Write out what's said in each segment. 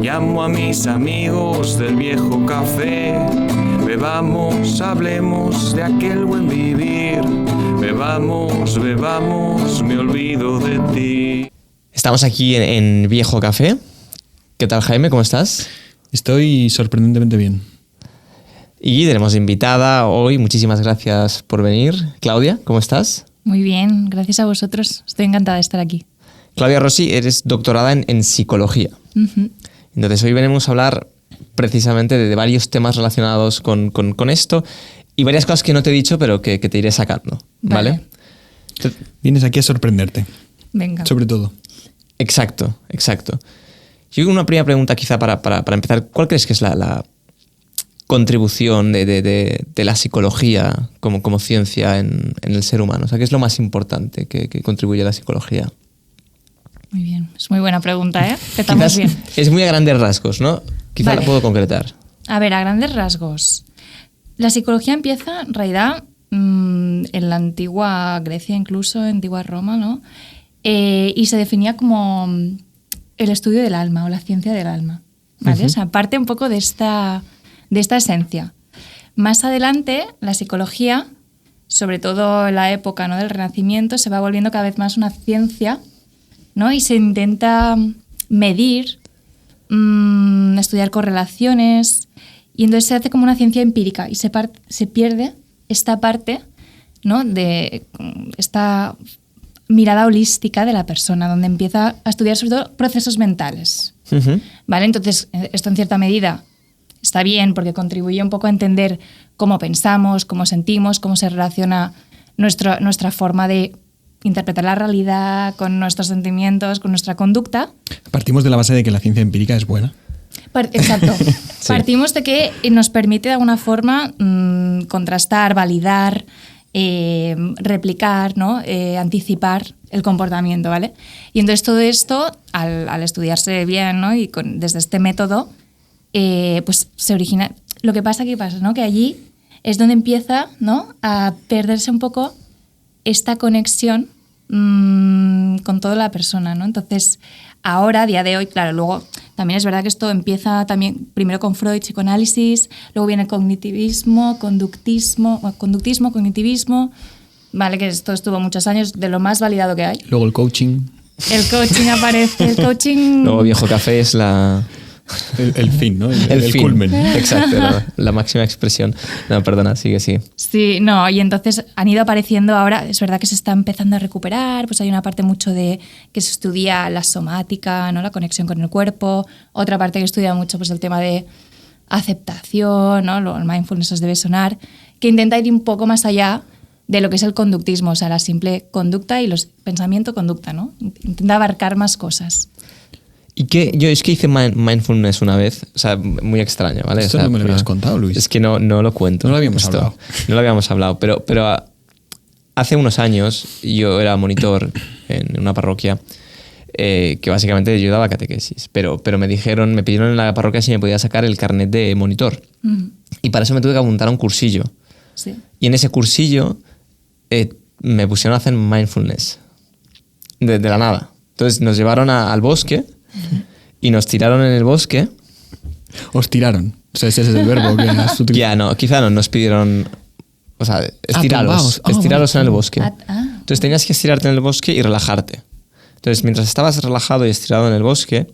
Llamo a mis amigos del viejo café. Bebamos, hablemos de aquel buen vivir. Bebamos, bebamos, me olvido de ti. Estamos aquí en Viejo Café. ¿Qué tal, Jaime? ¿Cómo estás? Estoy sorprendentemente bien. Y tenemos invitada hoy. Muchísimas gracias por venir. Claudia, ¿cómo estás? Muy bien, gracias a vosotros. Estoy encantada de estar aquí. Claudia Rossi, eres doctorada en psicología. Uh-huh. Entonces hoy venimos a hablar precisamente de varios temas relacionados con esto y varias cosas que no te he dicho pero que te iré sacando, ¿vale? Vienes aquí a sorprenderte. Venga. Sobre todo. Exacto. Yo una primera pregunta quizá para empezar. ¿Cuál crees que es la contribución de la psicología como ciencia en el ser humano? O sea, ¿qué es lo más importante que contribuye a la psicología? Muy bien, es muy buena pregunta, ¿eh? Empezamos bien. Es muy a grandes rasgos, ¿no? Quizá Vale. la puedo concretar. A ver, a grandes rasgos. La psicología empieza, en realidad, en la antigua Grecia, incluso, antigua Roma, ¿no? Y se definía como el estudio del alma o la ciencia del alma, ¿vale? Uh-huh. O sea, parte un poco de esta esencia. Más adelante, la psicología, sobre todo en la época, ¿no?, del Renacimiento, se va volviendo cada vez más una ciencia, ¿no? Y se intenta medir, estudiar correlaciones, y entonces se hace como una ciencia empírica y se pierde esta parte, ¿no?, de esta mirada holística de la persona, donde empieza a estudiar sobre todo procesos mentales. Uh-huh. ¿Vale? Entonces, esto en cierta medida está bien porque contribuye un poco a entender cómo pensamos, cómo sentimos, cómo se relaciona nuestra forma de interpretar la realidad con nuestros sentimientos, con nuestra conducta. Partimos de la base de que la ciencia empírica es buena. Exacto. Sí. Partimos de que nos permite de alguna forma contrastar, validar, replicar, ¿no? Anticipar el comportamiento, ¿vale? Y entonces todo esto, al estudiarse bien, ¿no?, y desde este método, pues se origina. Lo que pasa, ¿no?, que allí es donde empieza, ¿no?, a perderse un poco esta conexión con toda la persona, ¿no? Entonces, ahora, a día de hoy, claro, luego también es verdad que esto empieza también primero con Freud, psicoanálisis, luego viene cognitivismo, conductismo, cognitivismo, ¿vale? Que esto estuvo muchos años, de lo más validado que hay. Luego el coaching. El coaching aparece, el coaching... Luego Viejo Café es El fin, ¿no? El fin. culmen. Exacto, la máxima expresión. No, perdona, sigue. Sí, no, y entonces han ido apareciendo ahora, es verdad que se está empezando a recuperar, pues hay una parte mucho de que se estudia la somática, ¿no?, la conexión con el cuerpo, otra parte que estudia mucho pues el tema de aceptación, ¿no?, el mindfulness os debe sonar, que intenta ir un poco más allá de lo que es el conductismo, o sea, la simple conducta y los pensamiento-conducta, ¿no? Intenta abarcar más cosas. Y que yo es que hice mindfulness una vez, o sea, muy extraño, ¿vale? Esto o sea, no me lo habías contado, Luis. Es que no lo cuento. No lo habíamos hablado. No lo habíamos hablado, pero hace unos años yo era monitor en una parroquia que básicamente yo daba catequesis, pero me pidieron en la parroquia si me podía sacar el carnet de monitor. Mm. Y para eso me tuve que apuntar a un cursillo. Sí. Y en ese cursillo me pusieron a hacer mindfulness de la nada. Entonces nos llevaron al bosque y nos tiraron en el bosque. Os tiraron. O sea, ese es el verbo que has utilizado. Ya, no, quizá no, nos pidieron, o sea, estiraros tumbaos. en el bosque. Ah. Entonces tenías que estirarte en el bosque y relajarte. Entonces, mientras estabas relajado y estirado en el bosque,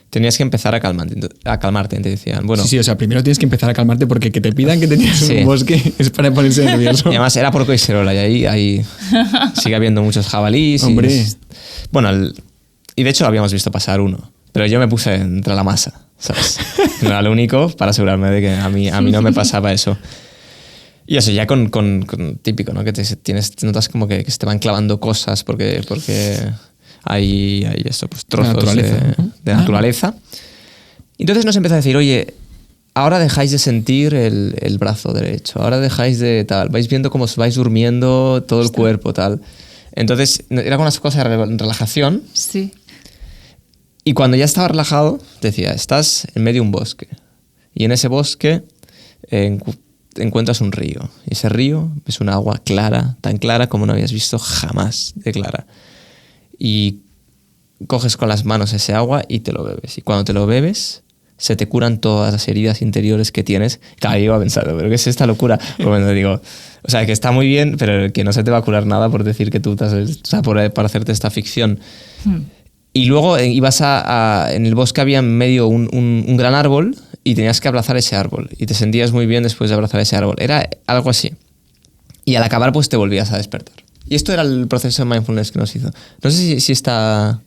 tenías que empezar a calmarte, te decían. Bueno, Sí, o sea, primero tienes que empezar a calmarte porque que te pidan que te tires en Sí. un bosque es para ponerse nervioso. y además era por Coiserola y ahí sigue habiendo muchos jabalíes. Hombre. Bueno, y de hecho lo habíamos visto pasar uno, pero yo me puse entre la masa, ¿sabes? No era lo único para asegurarme de que a mí no me pasaba eso. Y eso, ya con típico, ¿no? Que notas como que se te van clavando cosas porque hay esto, pues trozos de naturaleza. Entonces nos empieza a decir, oye, ahora dejáis de sentir el brazo derecho, ahora dejáis de tal, vais viendo cómo os vais durmiendo todo el cuerpo, tal. Entonces era una cosa de relajación. Sí. Y cuando ya estaba relajado, decía, estás en medio de un bosque. Y en ese bosque encuentras un río. Y ese río es un agua clara, tan clara como no habías visto jamás de clara. Y coges con las manos ese agua y te lo bebes. Y cuando te lo bebes, se te curan todas las heridas interiores que tienes. Claro, yo iba pensando, ¿pero qué es esta locura? Bueno, digo, o sea, que está muy bien, pero que no se te va a curar nada por decir que tú o sea, por hacerte esta ficción. Y luego ibas en el bosque había en medio un gran árbol y tenías que abrazar ese árbol. Y te sentías muy bien después de abrazar ese árbol. Era algo así. Y al acabar, pues te volvías a despertar. Y esto era el proceso de mindfulness que nos hizo. No sé si está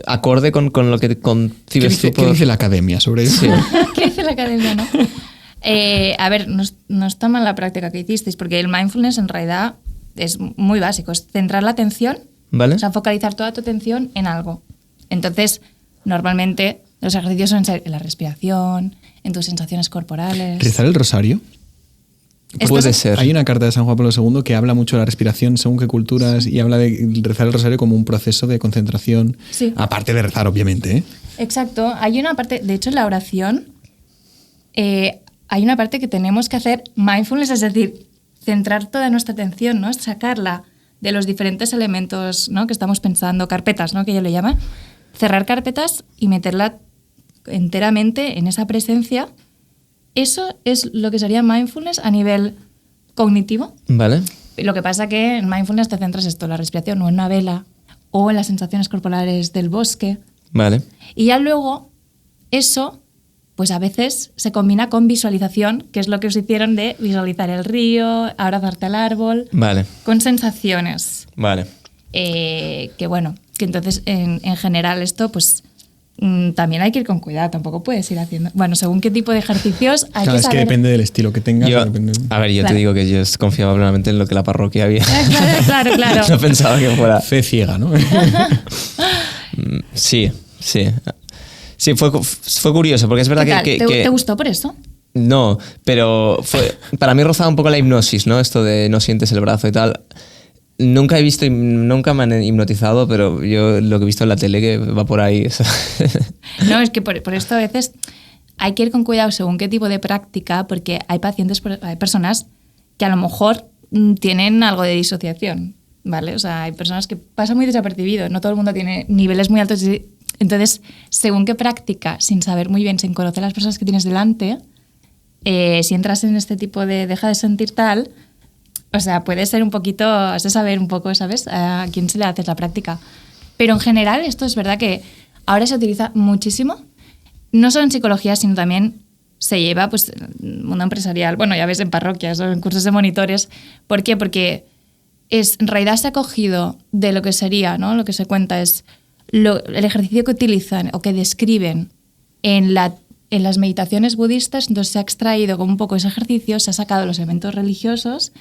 acorde con lo que concibes tú. ¿Qué dice la academia sobre eso? Sí. ¿Qué dice la academia, no? A ver, no está mal la práctica que hicisteis, porque el mindfulness en realidad es muy básico. Es centrar la atención, ¿Vale? o sea, focalizar toda tu atención en algo. Entonces, normalmente los ejercicios suelen ser en la respiración, en tus sensaciones corporales. ¿Rezar el rosario? Puede ser. Hay una carta de San Juan Pablo II que habla mucho de la respiración según qué culturas y habla de rezar el rosario como un proceso de concentración, Sí. aparte de rezar, obviamente, ¿eh? Exacto. Hay una parte, de hecho, en la oración hay una parte que tenemos que hacer mindfulness, es decir, centrar toda nuestra atención, ¿no? Sacarla de los diferentes elementos, ¿no? que estamos pensando, carpetas, ¿no? que ella le llama, cerrar carpetas y meterla enteramente en esa presencia. Eso es lo que sería mindfulness a nivel cognitivo. ¿Vale? Lo que pasa que en mindfulness te centras esto, en la respiración o en una vela o en las sensaciones corporales del bosque. Vale. Y ya luego eso, pues a veces se combina con visualización, que es lo que os hicieron de visualizar el río, abrazarte al árbol, Vale. con sensaciones. Vale. Que bueno, que entonces en general esto pues también hay que ir con cuidado, tampoco puedes ir haciendo... Bueno, según qué tipo de ejercicios hay Claro, que es saber... que depende del estilo que tengas. Yo depende- te Claro. digo que yo confiaba plenamente en lo que la parroquia había. Claro. No pensaba que fuera... Fe ciega, ¿no? Sí. Sí, fue curioso, porque es verdad ¿Qué tal? que... ¿Te gustó por eso? No, pero para mí rozaba un poco la hipnosis, ¿no? Esto de no sientes el brazo y tal. Nunca me han hipnotizado, pero yo lo que he visto en la tele que va por ahí. No, es que por esto a veces hay que ir con cuidado según qué tipo de práctica, porque hay hay personas que a lo mejor tienen algo de disociación, ¿vale? O sea, hay personas que pasan muy desapercibido, no todo el mundo tiene niveles muy altos. Entonces, según qué práctica, sin saber muy bien, sin conocer a las personas que tienes delante, si entras en este tipo de deja de sentir tal, o sea, puede ser un poquito, has de saber un poco, ¿sabes? A quién se le hace la práctica. Pero en general esto es verdad que ahora se utiliza muchísimo, no solo en psicología, sino también se lleva, pues, mundo empresarial, bueno, ya ves, en parroquias o en cursos de monitores. ¿Por qué? Porque en realidad se ha cogido de lo que sería, ¿no? Lo que se cuenta es el ejercicio que utilizan o que describen en las meditaciones budistas, entonces se ha extraído como un poco ese ejercicio, se ha sacado los elementos religiosos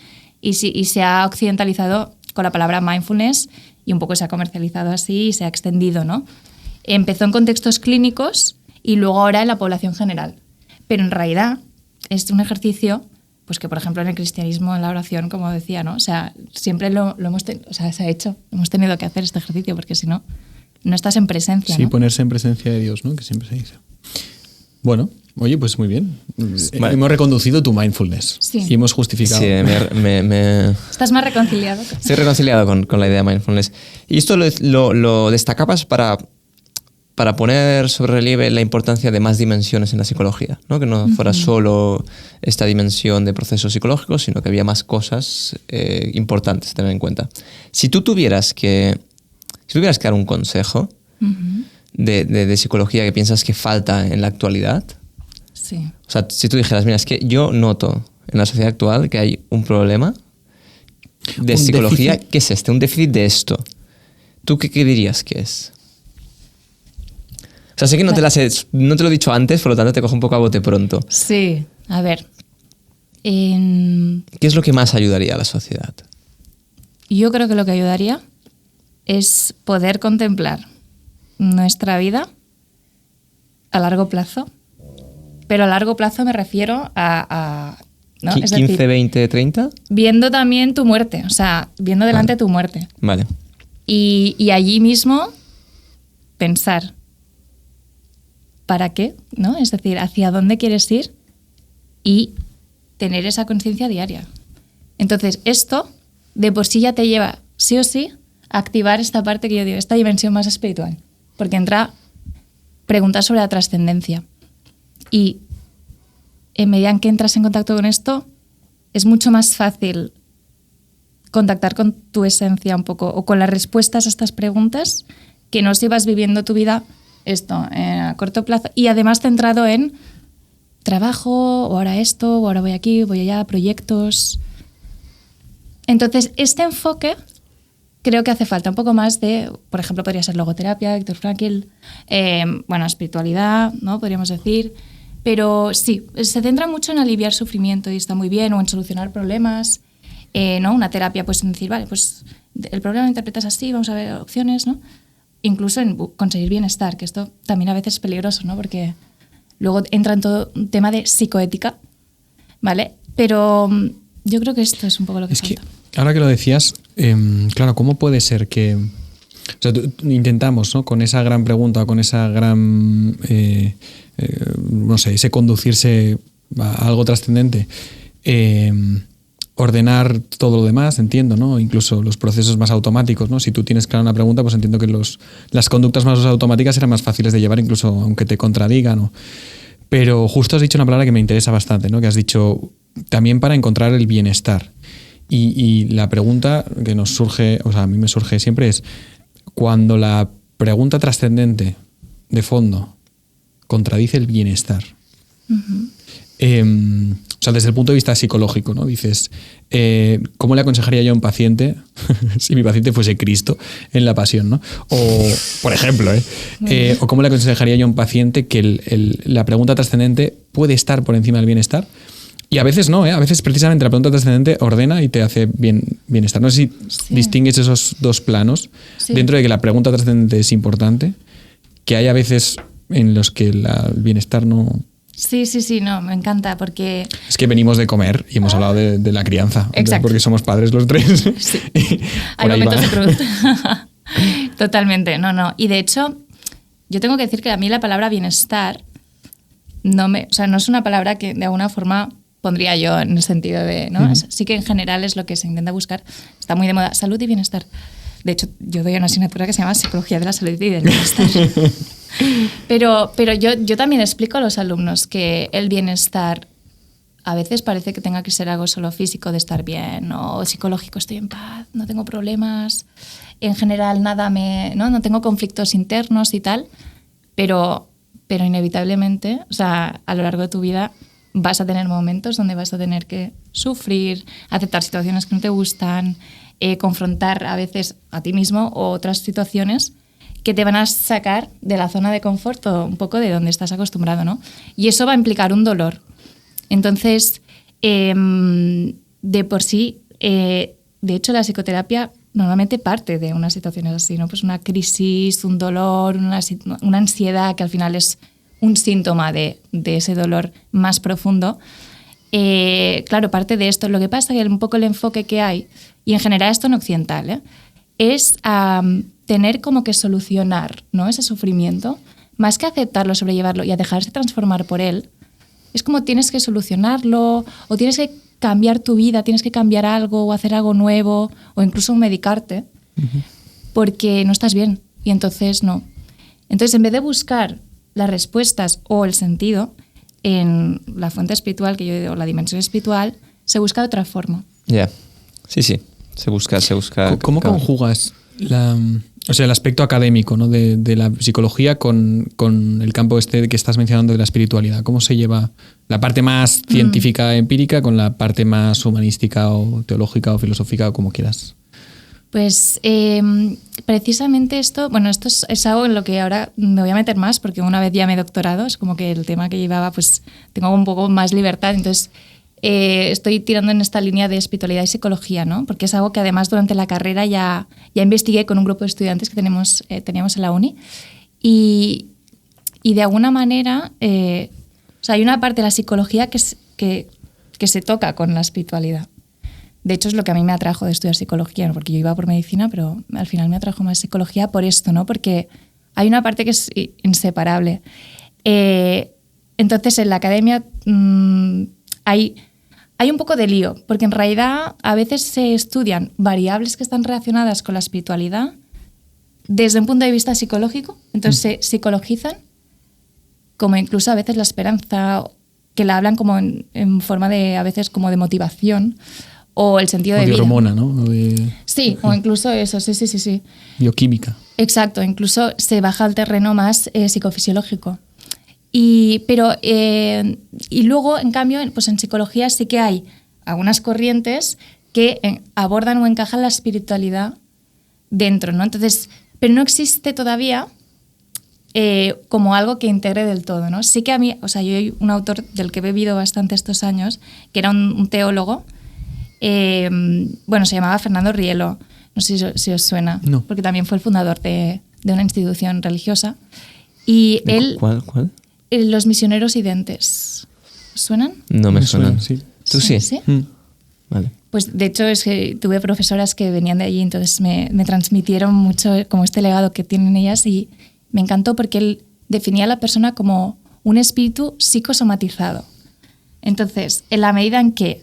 y se ha occidentalizado con la palabra mindfulness y un poco se ha comercializado así y se ha extendido, ¿no? Empezó en contextos clínicos y luego ahora en la población general. Pero en realidad es un ejercicio pues que, por ejemplo, en el cristianismo, en la oración, como decía, ¿no? O sea, siempre lo hemos se ha hecho, hemos tenido que hacer este ejercicio porque si no, no estás en presencia, Sí, ¿no? ponerse en presencia de Dios, ¿no? Que siempre se dice. Bueno, oye, pues muy bien. Vale. Hemos reconducido tu mindfulness. Sí. Y hemos justificado. Sí, Estás más reconciliado. estoy reconciliado con la idea de mindfulness. Y esto lo destacabas para poner sobre relieve la importancia de más dimensiones en la psicología, ¿no? Que no fuera solo esta dimensión de procesos psicológicos, sino que había más cosas importantes a tener en cuenta. Si tú tuvieras que dar un consejo de psicología que piensas que falta en la actualidad, Sí. o sea, si tú dijeras, mira, es que yo noto en la sociedad actual que hay un problema de Un psicología, déficit. ¿qué es este? Un déficit de esto. ¿Tú qué dirías que es? O sea, sé que no te lo he dicho antes, por lo tanto te cojo un poco a bote pronto. Sí. A ver. ¿Qué es lo que más ayudaría a la sociedad? Yo creo que lo que ayudaría es poder contemplar nuestra vida a largo plazo. Pero a largo plazo me refiero a ¿no? Es 15, decir, 20, 30? viendo también tu muerte, o sea, viendo delante tu muerte. Vale. Y allí mismo pensar, ¿para qué? ¿No? Es decir, ¿hacia dónde quieres ir? Y tener esa conciencia diaria. Entonces, esto de por sí ya te lleva, sí o sí, a activar esta parte que yo digo, esta dimensión más espiritual. Porque entra preguntas sobre la trascendencia. Y en medida en que entras en contacto con esto, es mucho más fácil contactar con tu esencia un poco, o con las respuestas a estas preguntas, que no si vas viviendo tu vida a corto plazo, y además centrado en trabajo, o ahora esto, o ahora voy aquí, voy allá, proyectos. Entonces, este enfoque creo que hace falta un poco más de, por ejemplo, podría ser logoterapia, Viktor Frankl, espiritualidad, ¿no? Podríamos decir. Pero sí, se centra mucho en aliviar sufrimiento y está muy bien, o en solucionar problemas, ¿no? Una terapia, pues en decir, vale, pues el problema lo interpretas así, vamos a ver opciones, ¿no? Incluso en conseguir bienestar, que esto también a veces es peligroso, ¿no? Porque luego entra en todo un tema de psicoética, ¿vale? Pero yo creo que esto es un poco lo que falta. Que ahora que lo decías, claro, ¿cómo puede ser que... O sea, intentamos, ¿no? Con esa gran pregunta, con esa gran... no sé, ese conducirse a algo trascendente, ordenar todo lo demás, entiendo, ¿no? Incluso los procesos más automáticos, ¿no? Si tú tienes clara una pregunta, pues entiendo que las conductas más automáticas serán más fáciles de llevar, incluso aunque te contradigan, ¿no? Pero justo has dicho una palabra que me interesa bastante, ¿no? Que has dicho también para encontrar el bienestar. Y la pregunta que nos surge, o sea, a mí me surge siempre es, cuando la pregunta trascendente de fondo contradice el bienestar, o sea, desde el punto de vista psicológico, ¿no? Dices, ¿cómo le aconsejaría yo a un paciente si mi paciente fuese Cristo en la pasión, ¿no? O, por ejemplo, o ¿cómo le aconsejaría yo a un paciente que la pregunta trascendente puede estar por encima del bienestar? Y a veces no, a veces precisamente la pregunta trascendente ordena y te hace bienestar. No sé si distingues esos dos planos, dentro de que la pregunta trascendente es importante, que hay a veces en los que el bienestar no... Sí, no, me encanta porque... Es que venimos de comer y hemos hablado de la crianza. Exacto. Porque somos padres los tres. Sí. Hay momentos de cruz. Totalmente, no. Y de hecho, yo tengo que decir que a mí la palabra bienestar no es una palabra que de alguna forma pondría yo en el sentido de... ¿no? Uh-huh. Sí que en general es lo que se intenta buscar. Está muy de moda. Salud y bienestar. De hecho, yo doy una asignatura que se llama Psicología de la Salud y del Bienestar. Pero yo también explico a los alumnos que el bienestar a veces parece que tenga que ser algo solo físico, de estar bien, o psicológico, estoy en paz, no tengo problemas, en general no tengo conflictos internos y tal, pero inevitablemente, o sea, a lo largo de tu vida vas a tener momentos donde vas a tener que sufrir, aceptar situaciones que no te gustan, confrontar a veces a ti mismo o otras situaciones que te van a sacar de la zona de confort o un poco de donde estás acostumbrado, ¿no? Y eso va a implicar un dolor. Entonces, de por sí, de hecho, la psicoterapia normalmente parte de unas situaciones así, ¿no? Pues una crisis, un dolor, una ansiedad que al final es un síntoma de ese dolor más profundo. Claro, parte de esto. Lo que pasa es que un poco el enfoque que hay, y en general esto en occidental, es tener como que solucionar, ¿no? Ese sufrimiento, más que aceptarlo, sobrellevarlo y a dejarse transformar por él. Es como tienes que solucionarlo, o tienes que cambiar tu vida, tienes que cambiar algo o hacer algo nuevo, o incluso medicarte, porque no estás bien, y entonces no. Entonces, en vez de buscar las respuestas o el sentido en la fuente espiritual, o la dimensión espiritual, se busca de otra forma. Ya, sí, se busca. ¿Cómo conjugas el aspecto académico, ¿no? de la psicología con el campo que estás mencionando de la espiritualidad? ¿Cómo se lleva la parte más científica, empírica, con la parte más humanística o teológica o filosófica, o como quieras? Pues precisamente esto es algo en lo que ahora me voy a meter más, porque una vez ya me he doctorado, es como que el tema que llevaba, pues tengo un poco más libertad, entonces estoy tirando en esta línea de espiritualidad y psicología, ¿no? Porque es algo que además durante la carrera ya investigué con un grupo de estudiantes que teníamos en la uni, y de alguna manera, hay una parte de la psicología que se toca con la espiritualidad. De hecho, es lo que a mí me atrajo de estudiar psicología, ¿no? Porque yo iba por medicina, pero al final me atrajo más psicología por esto, ¿no? Porque hay una parte que es inseparable. Entonces, en la academia hay un poco de lío, porque en realidad a veces se estudian variables que están relacionadas con la espiritualidad desde un punto de vista psicológico, entonces se psicologizan, como incluso a veces la esperanza, que la hablan como en forma de, a veces como de motivación, o el sentido de vida. hormona, ¿no? Sí, o incluso eso, sí. Bioquímica. Exacto, incluso se baja al terreno más psicofisiológico. Pero luego, en cambio, pues en psicología sí que hay algunas corrientes que abordan o encajan la espiritualidad dentro, ¿no? Entonces, pero no existe todavía como algo que integre del todo, ¿no? Sí que a mí, o sea, yo hay un autor del que he bebido bastante estos años, que era un teólogo, se llamaba Fernando Rielo, no sé si os suena, no. Porque también fue el fundador de una institución religiosa. Y él... ¿Cuál? Los misioneros identes. ¿Suenan? No me suenan. Sí. ¿Tú sí? ¿Sí? Vale. Pues de hecho es que tuve profesoras que venían de allí, entonces me transmitieron mucho como este legado que tienen ellas y me encantó porque él definía a la persona como un espíritu psicosomatizado. Entonces, en la medida en que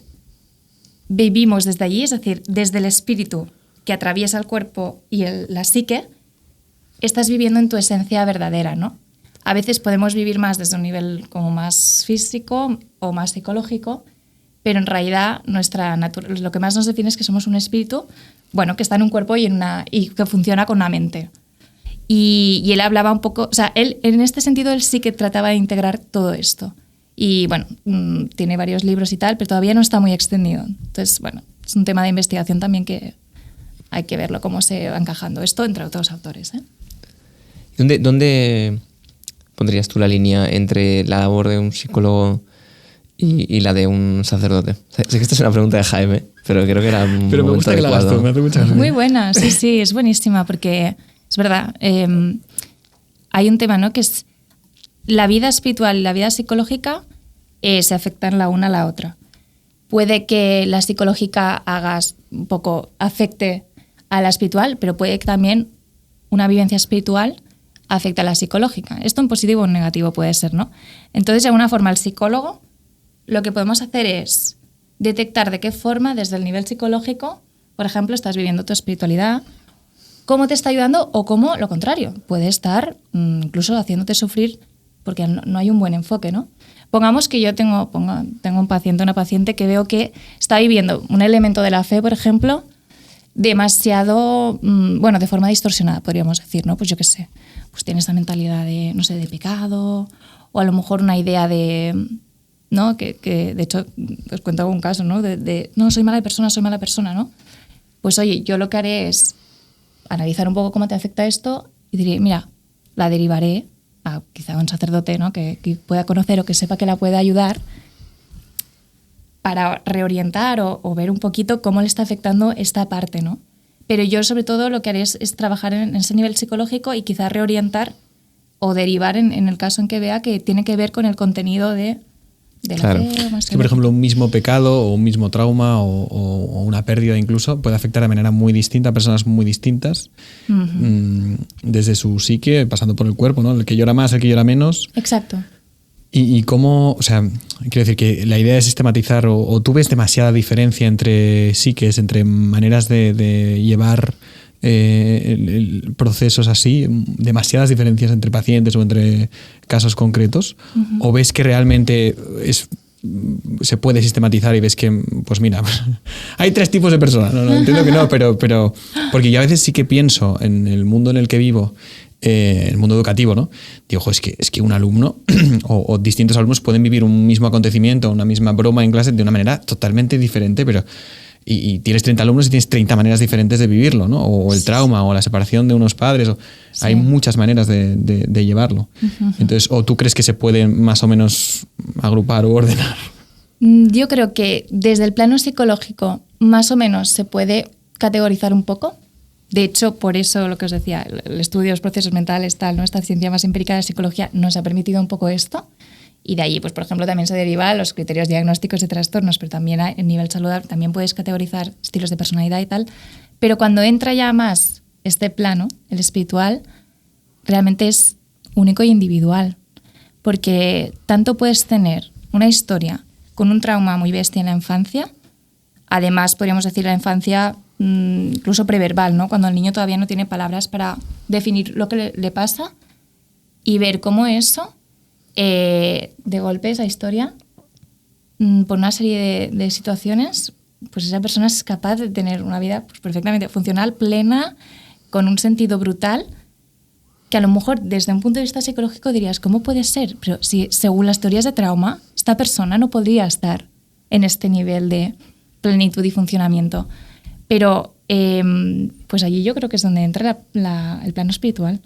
vivimos desde allí, es decir, desde el espíritu que atraviesa el cuerpo y la psique, estás viviendo en tu esencia verdadera, ¿no? A veces podemos vivir más desde un nivel como más físico o más psicológico, pero en realidad lo que más nos define es que somos un espíritu, bueno, que está en un cuerpo y que funciona con una mente. Y él hablaba un poco, o sea, él en este sentido él sí que trataba de integrar todo esto. Y bueno, tiene varios libros y tal, pero todavía no está muy extendido. Entonces, bueno, es un tema de investigación también que hay que verlo cómo se va encajando esto entre otros autores, ¿eh? ¿Dónde pondrías tú la línea entre la labor de un psicólogo y la de un sacerdote? Sé que esta es una pregunta de Jaime, pero creo que era un Pero me momento gusta que la hagas adecuado. tú, me hace mucha gracia. Muy buena, sí, es buenísima porque es verdad. Hay un tema, ¿no? Que es la vida espiritual y la vida psicológica se afectan la una a la otra. Puede que la psicológica afecte a la espiritual, pero puede que también una vivencia espiritual afecte a la psicológica. Esto en positivo o en negativo puede ser, ¿no? Entonces, de alguna forma, el psicólogo lo que podemos hacer es detectar de qué forma, desde el nivel psicológico, por ejemplo, estás viviendo tu espiritualidad, cómo te está ayudando o cómo, lo contrario, puede estar incluso haciéndote sufrir porque no hay un buen enfoque, ¿no? Pongamos que yo tengo un paciente, una paciente que veo que está viviendo un elemento de la fe, por ejemplo, demasiado, de forma distorsionada, podríamos decir, ¿no? Pues yo qué sé, pues tiene esa mentalidad de, no sé, de pecado, o a lo mejor una idea de, ¿no? Que de hecho, os cuento algún caso, ¿no? No, soy mala persona, ¿no? Pues oye, yo lo que haré es analizar un poco cómo te afecta esto y diré, mira, la derivaré a quizá un sacerdote, ¿no? que pueda conocer o que sepa que la pueda ayudar para reorientar o ver un poquito cómo le está afectando esta parte, ¿no? Pero yo sobre todo lo que haré es trabajar en ese nivel psicológico y quizá reorientar o derivar en el caso en que vea que tiene que ver con el contenido de la fe. Más que, por ejemplo, un mismo pecado o un mismo trauma o una pérdida incluso puede afectar de manera muy distinta a personas muy distintas, desde su psique, pasando por el cuerpo, ¿no? El que llora más, el que llora menos. Exacto. Y cómo, o sea, quiero decir que la idea de sistematizar o tú ves demasiada diferencia entre psiques, entre maneras de llevar procesos así, demasiadas diferencias entre pacientes o entre casos concretos, o ves que realmente se puede sistematizar y ves que, pues mira, hay 3 tipos de personas. No, entiendo que no, pero porque yo a veces sí que pienso en el mundo en el que vivo, el mundo educativo, ¿no? Digo, es que un alumno o distintos alumnos pueden vivir un mismo acontecimiento, una misma broma en clase de una manera totalmente diferente, pero y tienes 30 alumnos y tienes 30 maneras diferentes de vivirlo, ¿no? O el trauma o la separación de unos padres. Sí. Hay muchas maneras de llevarlo. Entonces, ¿o tú crees que se puede más o menos agrupar o ordenar? Yo creo que desde el plano psicológico más o menos se puede categorizar un poco. De hecho, por eso lo que os decía, el estudio de los procesos mentales, tal, ¿no? Esta ciencia más empírica de la psicología nos ha permitido un poco esto. Y de allí, pues por ejemplo, también se derivan los criterios diagnósticos de trastornos, pero también en nivel saludable también puedes categorizar estilos de personalidad y tal. Pero cuando entra ya más este plano, el espiritual, realmente es único y individual. Porque tanto puedes tener una historia con un trauma muy bestia en la infancia, además podríamos decir la infancia incluso preverbal, ¿no? Cuando el niño todavía no tiene palabras para definir lo que le pasa y ver cómo eso de golpe esa historia, por una serie de situaciones, pues esa persona es capaz de tener una vida pues, perfectamente funcional, plena, con un sentido brutal, que a lo mejor desde un punto de vista psicológico dirías, ¿cómo puede ser? Pero si según las teorías de trauma, esta persona no podría estar en este nivel de plenitud y funcionamiento. Pero pues allí yo creo que es donde entra el plano espiritual,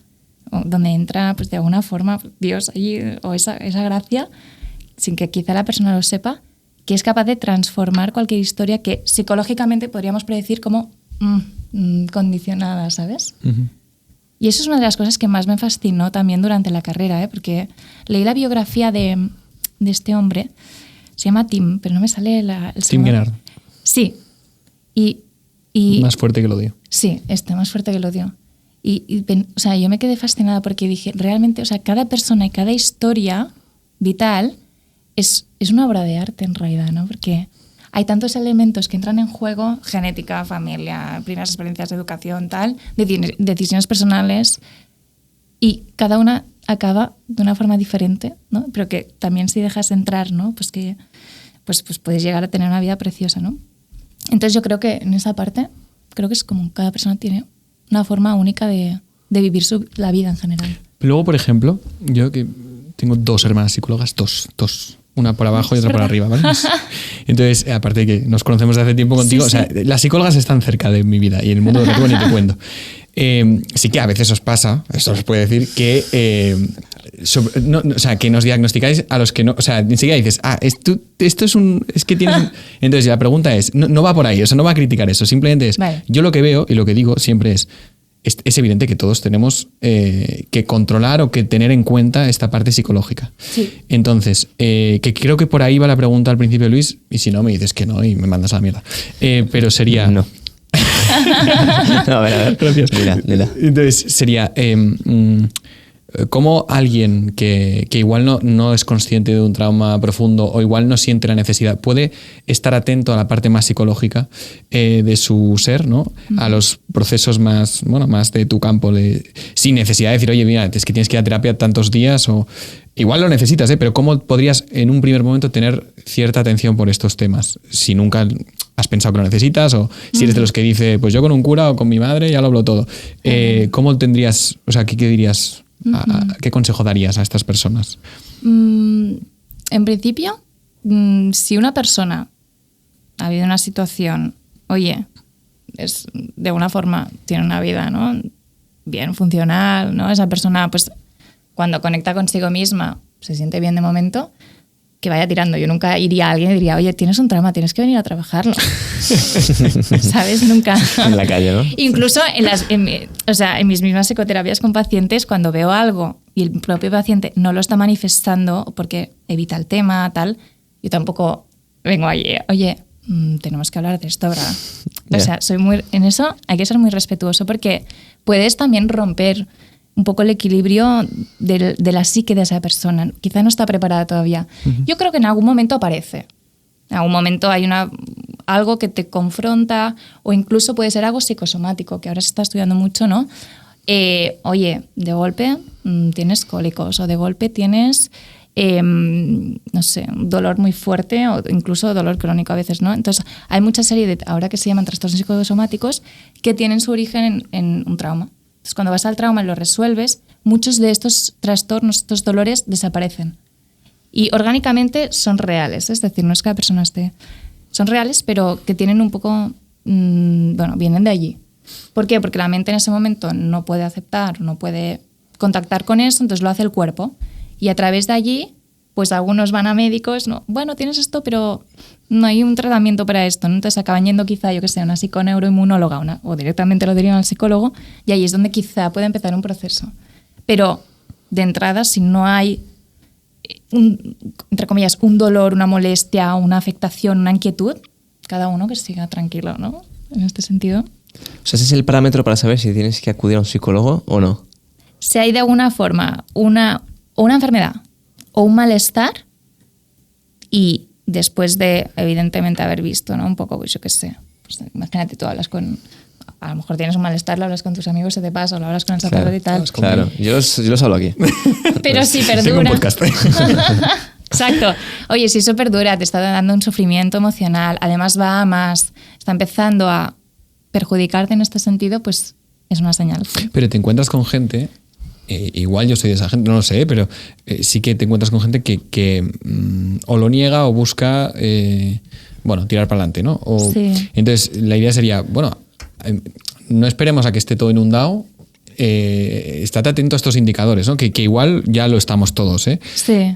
o donde entra pues de alguna forma Dios allí, o esa gracia, sin que quizá la persona lo sepa, que es capaz de transformar cualquier historia que psicológicamente podríamos predecir como condicionada, ¿sabes? Uh-huh. Y eso es una de las cosas que más me fascinó también durante la carrera, porque leí la biografía de este hombre, se llama Tim, pero no me sale el Tim Gennard. Sí. Y más fuerte que el odio. Sí, más fuerte que el odio. O sea, yo me quedé fascinada porque dije, realmente, o sea, cada persona y cada historia vital es una obra de arte en realidad, ¿no? Porque hay tantos elementos que entran en juego, genética, familia, primeras experiencias de educación, tal, decisiones personales, y cada una acaba de una forma diferente, ¿no? Pero que también si dejas entrar, ¿no? Pues que pues puedes llegar a tener una vida preciosa, ¿no? Entonces yo creo que en esa parte, creo que es como cada persona tiene una forma única de vivir la vida en general. Luego, por ejemplo, yo que tengo 2 hermanas psicólogas, dos. Una por abajo y otra por arriba, ¿vale? Entonces, aparte de que nos conocemos de hace tiempo contigo, sí. O sea, las psicólogas están cerca de mi vida y en el mundo creativo ni te cuento. Sí que a veces os pasa, esto os puede decir, que o sea, que nos diagnosticáis a los que no, o sea, enseguida dices, esto es que tienes... Entonces la pregunta es, no va por ahí, o sea, no va a criticar eso, simplemente es, vale. Yo lo que veo y lo que digo siempre es evidente que todos tenemos que controlar o que tener en cuenta esta parte psicológica. Sí. Entonces, que creo que por ahí va la pregunta al principio, Luis, y si no me dices que no y me mandas a la mierda. Pero sería... No. A ver. Gracias. Lila. Entonces, sería... ¿cómo alguien que igual no es consciente de un trauma profundo o igual no siente la necesidad puede estar atento a la parte más psicológica de su ser, ¿no? Uh-huh. A los procesos más de tu campo, sin necesidad de decir, oye, mira, es que tienes que ir a terapia tantos días o... Igual lo necesitas, pero ¿cómo podrías en un primer momento tener cierta atención por estos temas? Si nunca has pensado que lo necesitas o si eres de los que dice, pues yo con un cura o con mi madre ya lo hablo todo. ¿Cómo tendrías, o sea, qué dirías... ¿Qué consejo darías a estas personas? En principio, si una persona ha habido una situación, oye, de alguna forma tiene una vida, ¿no? Bien funcional, ¿no? Esa persona, pues, cuando conecta consigo misma, se siente bien de momento, que vaya tirando. Yo nunca iría a alguien y diría, oye, tienes un trauma, tienes que venir a trabajarlo. ¿Sabes? Nunca. En la calle, ¿no? Incluso en mis mismas psicoterapias con pacientes, cuando veo algo y el propio paciente no lo está manifestando porque evita el tema, tal, yo tampoco vengo allí, oye, tenemos que hablar de esto, ¿verdad? O sea, en eso hay que ser muy respetuoso porque puedes también romper un poco el equilibrio de la psique de esa persona. Quizá no está preparada todavía. Uh-huh. Yo creo que en algún momento aparece. En algún momento hay algo que te confronta o incluso puede ser algo psicosomático, que ahora se está estudiando mucho, ¿no? Oye, de golpe tienes cólicos o de golpe tienes, no sé, un dolor muy fuerte o incluso dolor crónico a veces, ¿no? Entonces hay mucha serie de, ahora que se llaman trastornos psicosomáticos, que tienen su origen en un trauma. Entonces, cuando vas al trauma y lo resuelves, muchos de estos trastornos, estos dolores desaparecen. Y orgánicamente son reales, es decir, no es que la persona esté... Son reales, pero que tienen un poco... vienen de allí. ¿Por qué? Porque la mente en ese momento no puede aceptar, no puede contactar con eso, entonces lo hace el cuerpo. Y a través de allí, pues algunos van a médicos, no, bueno, tienes esto, pero no hay un tratamiento para esto, ¿no? Entonces acaban yendo quizá, yo que sé, una psiconeuroinmunóloga o directamente lo derivan al psicólogo y ahí es donde quizá puede empezar un proceso. Pero de entrada, si no hay, entre comillas, un dolor, una molestia, una afectación, una inquietud, cada uno que siga tranquilo, ¿no? En este sentido. O sea, ese es el parámetro para saber si tienes que acudir a un psicólogo o no. Si hay de alguna forma una enfermedad o un malestar y después de, evidentemente, haber visto, ¿no? Un poco, pues yo qué sé, pues imagínate, tú hablas con a lo mejor tienes un malestar, lo hablas con tus amigos, se te pasa, o lo hablas con el sacerdote y tal. Claro, yo los hablo aquí. Pero si Tengo un perdura. podcast. Exacto. Oye, si eso perdura, te está dando un sufrimiento emocional, además va a más, está empezando a perjudicarte en este sentido, pues es una señal. Pero te encuentras con gente, igual yo soy de esa gente, no lo sé, pero sí que te encuentras con gente que o lo niega o busca, tirar para adelante, ¿no? Sí. Entonces, la idea sería, no esperemos a que esté todo inundado, estate atento a estos indicadores, ¿no? Que igual ya lo estamos todos, ¿eh? Sí.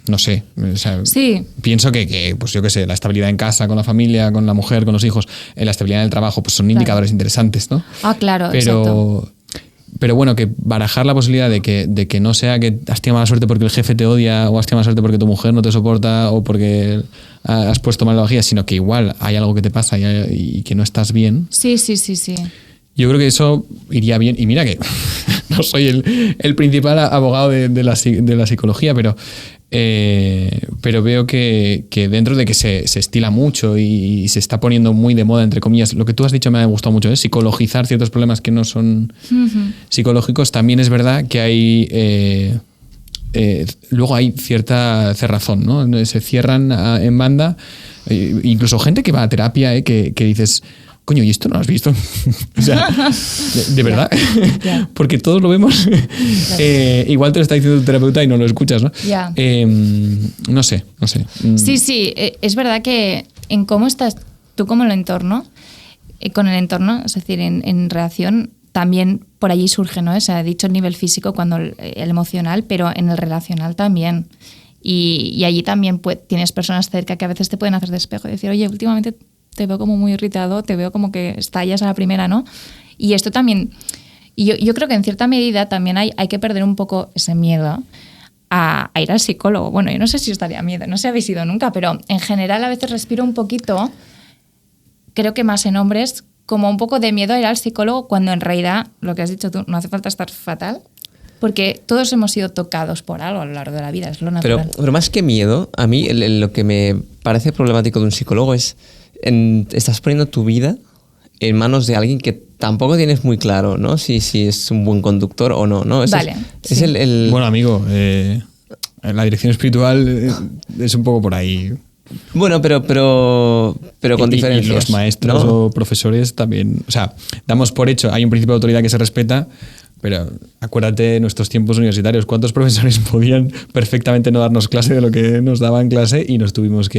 No sé, o sea, Sí. pienso que, pues yo qué sé, la estabilidad en casa, con la familia, con la mujer, con los hijos, la estabilidad en el trabajo, pues son indicadores interesantes, ¿no? Ah, claro, exacto. Pero bueno, que barajar la posibilidad de que no sea que has tenido mala suerte porque el jefe te odia o has tenido mala suerte porque tu mujer no te soporta o porque has puesto mal la vajilla, sino que igual hay algo que te pasa y que no estás bien. Sí. Yo creo que eso iría bien. Y mira que no soy el principal abogado de la psicología, pero veo que dentro de que se estila mucho y se está poniendo muy de moda, entre comillas, lo que tú has dicho me ha gustado mucho, psicologizar ciertos problemas que no son psicológicos, también es verdad que hay... luego hay cierta cerrazón, ¿no? Se cierran en banda, incluso gente que va a terapia, que dices... Coño, ¿y esto no lo has visto? O sea, de verdad. Ya. Porque todos lo vemos. Igual te lo está diciendo tu terapeuta y no lo escuchas, ¿no? Ya. No sé. Sí, es verdad que en cómo estás tú como el entorno, con el entorno, es decir, en relación, también por allí surge, ¿no? O sea, dicho el nivel físico, cuando el emocional, pero en el relacional también. Y allí también tienes personas cerca que a veces te pueden hacer de espejo y decir, oye, últimamente te veo como muy irritado, te veo como que estallas a la primera, ¿no? Y esto también, yo creo que en cierta medida también hay que perder un poco ese miedo a ir al psicólogo. Bueno, yo no sé si os daría miedo, no sé si habéis ido nunca, pero en general a veces respiro un poquito, creo que más en hombres, como un poco de miedo a ir al psicólogo, cuando en realidad, lo que has dicho tú, no hace falta estar fatal, porque todos hemos sido tocados por algo a lo largo de la vida, es lo natural. Pero más que miedo, a mí lo que me parece problemático de un psicólogo es estás poniendo tu vida en manos de alguien que tampoco tienes muy claro, ¿no? Si es un buen conductor o no, ¿no? Vale, Es sí. el Bueno, amigo, la dirección espiritual es un poco por ahí. Bueno, pero con diferencias. Y los maestros ¿no? o profesores también. O sea, damos por hecho, hay un principio de autoridad que se respeta, pero acuérdate de nuestros tiempos universitarios. ¿Cuántos profesores podían perfectamente no darnos clase de lo que nos daban clase y los tuvimos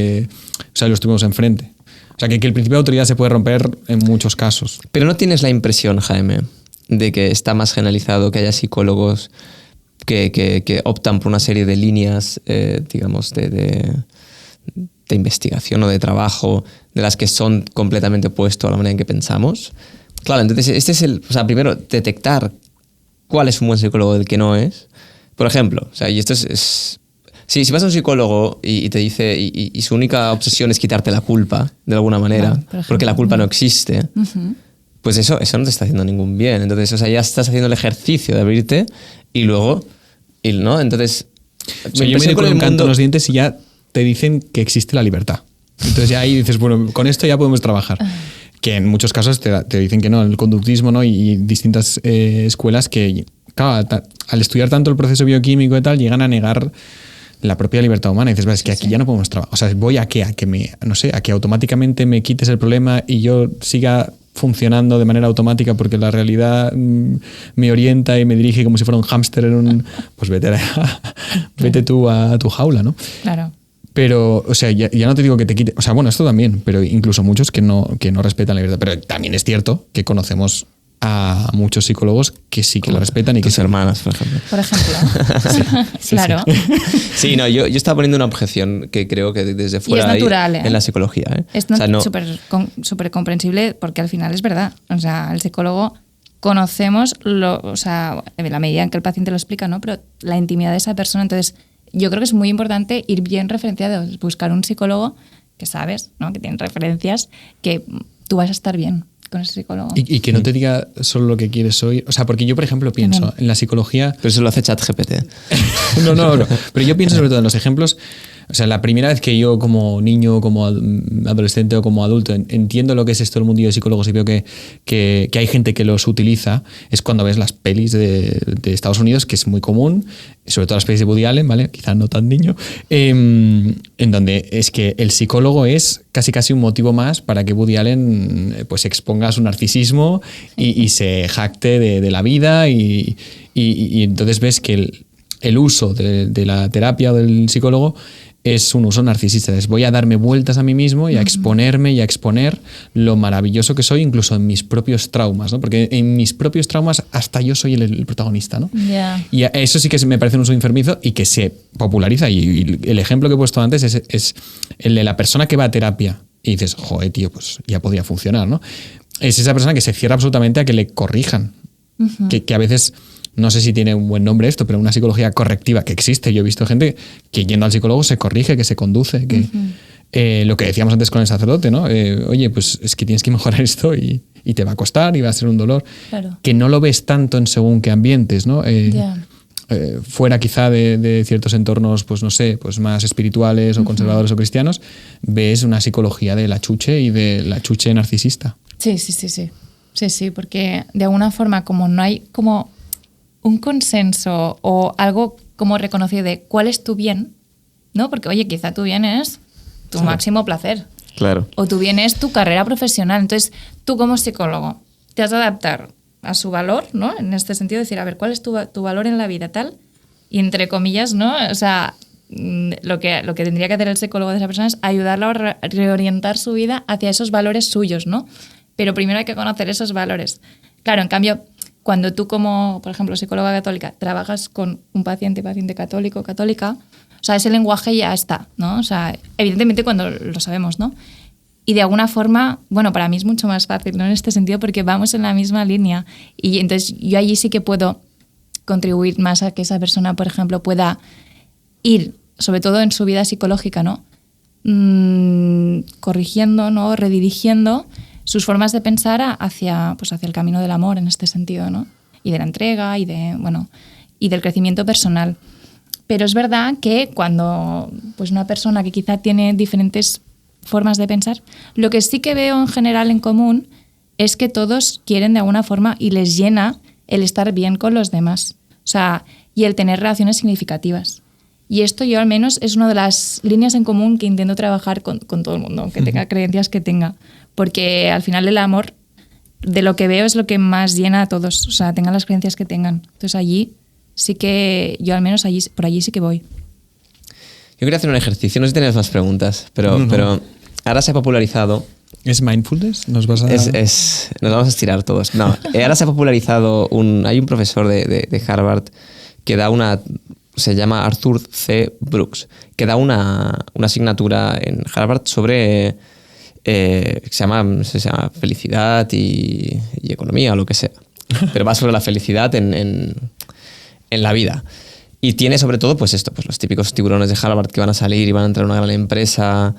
enfrente? O sea, que el principio de autoridad se puede romper en muchos casos. Pero no tienes la impresión, Jaime, de que está más generalizado, que haya psicólogos que optan por una serie de líneas, digamos, de investigación o de trabajo, de las que son completamente opuestos a la manera en que pensamos. Claro, entonces este es primero detectar cuál es un buen psicólogo del que no es. Por ejemplo, o sea, y esto es si vas a un psicólogo y te dice, y su única obsesión es quitarte la culpa, de alguna manera, porque la culpa no existe, pues eso no te está haciendo ningún bien. Entonces, o sea, ya estás haciendo el ejercicio de abrirte y luego, ¿no? Entonces, o sea, yo me doy con el canto en los dientes y ya te dicen que existe la libertad. Entonces ya ahí dices, bueno, con esto ya podemos trabajar. Que en muchos casos te dicen que no, el conductismo, ¿no? Y distintas escuelas que, claro, al estudiar tanto el proceso bioquímico y tal, llegan a negar la propia libertad humana. Y dices, es que aquí ya no podemos trabajar. O sea, voy a que automáticamente me quites el problema y yo siga funcionando de manera automática porque la realidad me orienta y me dirige como si fuera un hámster en un... Pues vete tú a tu jaula, ¿no? Claro. Pero, o sea, ya no te digo que te quite... O sea, bueno, esto también, pero incluso muchos que no respetan la libertad. Pero también es cierto que conocemos a muchos psicólogos que sí que la respetan y que... Tus hermanas, por ejemplo. Por ejemplo. Sí, claro. Sí, no, yo estaba poniendo una objeción que creo que desde fuera y es natural, en la psicología. Es o sea, súper comprensible porque al final es verdad. O sea, el psicólogo conocemos, en la medida en que el paciente lo explica, ¿no? Pero la intimidad de esa persona. Entonces, yo creo que es muy importante ir bien referenciado, buscar un psicólogo que sabes, ¿no? Que tiene referencias, que tú vas a estar bien con ese psicólogo. Y que no te diga solo lo que quieres oír. O sea, porque yo, por ejemplo, pienso en la psicología... Pero eso lo hace ChatGPT. No. Pero yo pienso sobre todo en los ejemplos O sea, la primera vez que yo como niño, como adolescente o como adulto entiendo lo que es esto del mundillo de psicólogos y veo que hay gente que los utiliza, es cuando ves las pelis de Estados Unidos, que es muy común, sobre todo las pelis de Woody Allen, ¿vale? Quizás no tan niño, en donde es que el psicólogo es casi un motivo más para que Woody Allen pues exponga su narcisismo y se jacte de la vida y entonces ves que el uso de la terapia o del psicólogo es un uso narcisista. Es voy a darme vueltas a mí mismo y a exponerme y a exponer lo maravilloso que soy, incluso en mis propios traumas, ¿no? Porque en mis propios traumas hasta yo soy el protagonista, ¿no? Yeah. Y eso sí que me parece un uso enfermizo y que se populariza. Y el ejemplo que he puesto antes es el de la persona que va a terapia y dices, joder, tío, pues ya podría funcionar, ¿no? Es esa persona que se cierra absolutamente a que le corrijan. Que a veces... No sé si tiene un buen nombre esto, pero una psicología correctiva que existe. Yo he visto gente que yendo al psicólogo se corrige, que se conduce, que lo que decíamos antes con el sacerdote, ¿no? Oye, pues es que tienes que mejorar esto y te va a costar y va a ser un dolor. Claro. Que no lo ves tanto en según qué ambientes, ¿no? Fuera quizá de ciertos entornos, pues no sé, pues más espirituales o conservadores o cristianos, ves una psicología de la chuche y de la chuche narcisista. Sí. Sí, porque de alguna forma como no hay como un consenso o algo como reconocido de cuál es tu bien, ¿no? Porque, oye, quizá tu bien es tu máximo placer. Claro. O tu bien es tu carrera profesional. Entonces, tú como psicólogo te has de adaptar a su valor, ¿no? En este sentido, decir, a ver, ¿cuál es tu valor en la vida tal? Y entre comillas, ¿no? O sea, lo que tendría que hacer el psicólogo de esa persona es ayudarlo a reorientar su vida hacia esos valores suyos, ¿no? Pero primero hay que conocer esos valores. Claro, en cambio... Cuando tú como, por ejemplo, psicóloga católica, trabajas con un paciente católico, católica, o sea, ese lenguaje ya está, ¿no? O sea, evidentemente cuando lo sabemos, ¿no? Y de alguna forma, bueno, para mí es mucho más fácil, ¿no? En este sentido, porque vamos en la misma línea. Y entonces yo allí sí que puedo contribuir más a que esa persona, por ejemplo, pueda ir, sobre todo en su vida psicológica, ¿no? Corrigiendo, ¿no? Redirigiendo sus formas de pensar hacia el camino del amor en este sentido, ¿no? Y de la entrega y del crecimiento personal. Pero es verdad que cuando pues una persona que quizá tiene diferentes formas de pensar, lo que sí que veo en general en común es que todos quieren de alguna forma y les llena el estar bien con los demás. O sea, y el tener relaciones significativas. Y esto yo al menos es una de las líneas en común que intento trabajar con todo el mundo, aunque tenga creencias que tenga. Porque al final el amor, de lo que veo, es lo que más llena a todos. O sea, tengan las creencias que tengan. Entonces allí sí que, yo al menos por allí sí que voy. Yo quería hacer un ejercicio, no sé si tenías más preguntas, pero ahora se ha popularizado... ¿Es mindfulness? ¿Nos vas a...? Nos vamos a estirar todos. No, ahora se ha popularizado hay un profesor de Harvard que da se llama Arthur C. Brooks, que da una asignatura en Harvard sobre... se llama felicidad y economía o lo que sea, pero va sobre la felicidad en la vida y tiene sobre todo pues esto, pues los típicos tiburones de Harvard que van a salir y van a entrar a una gran empresa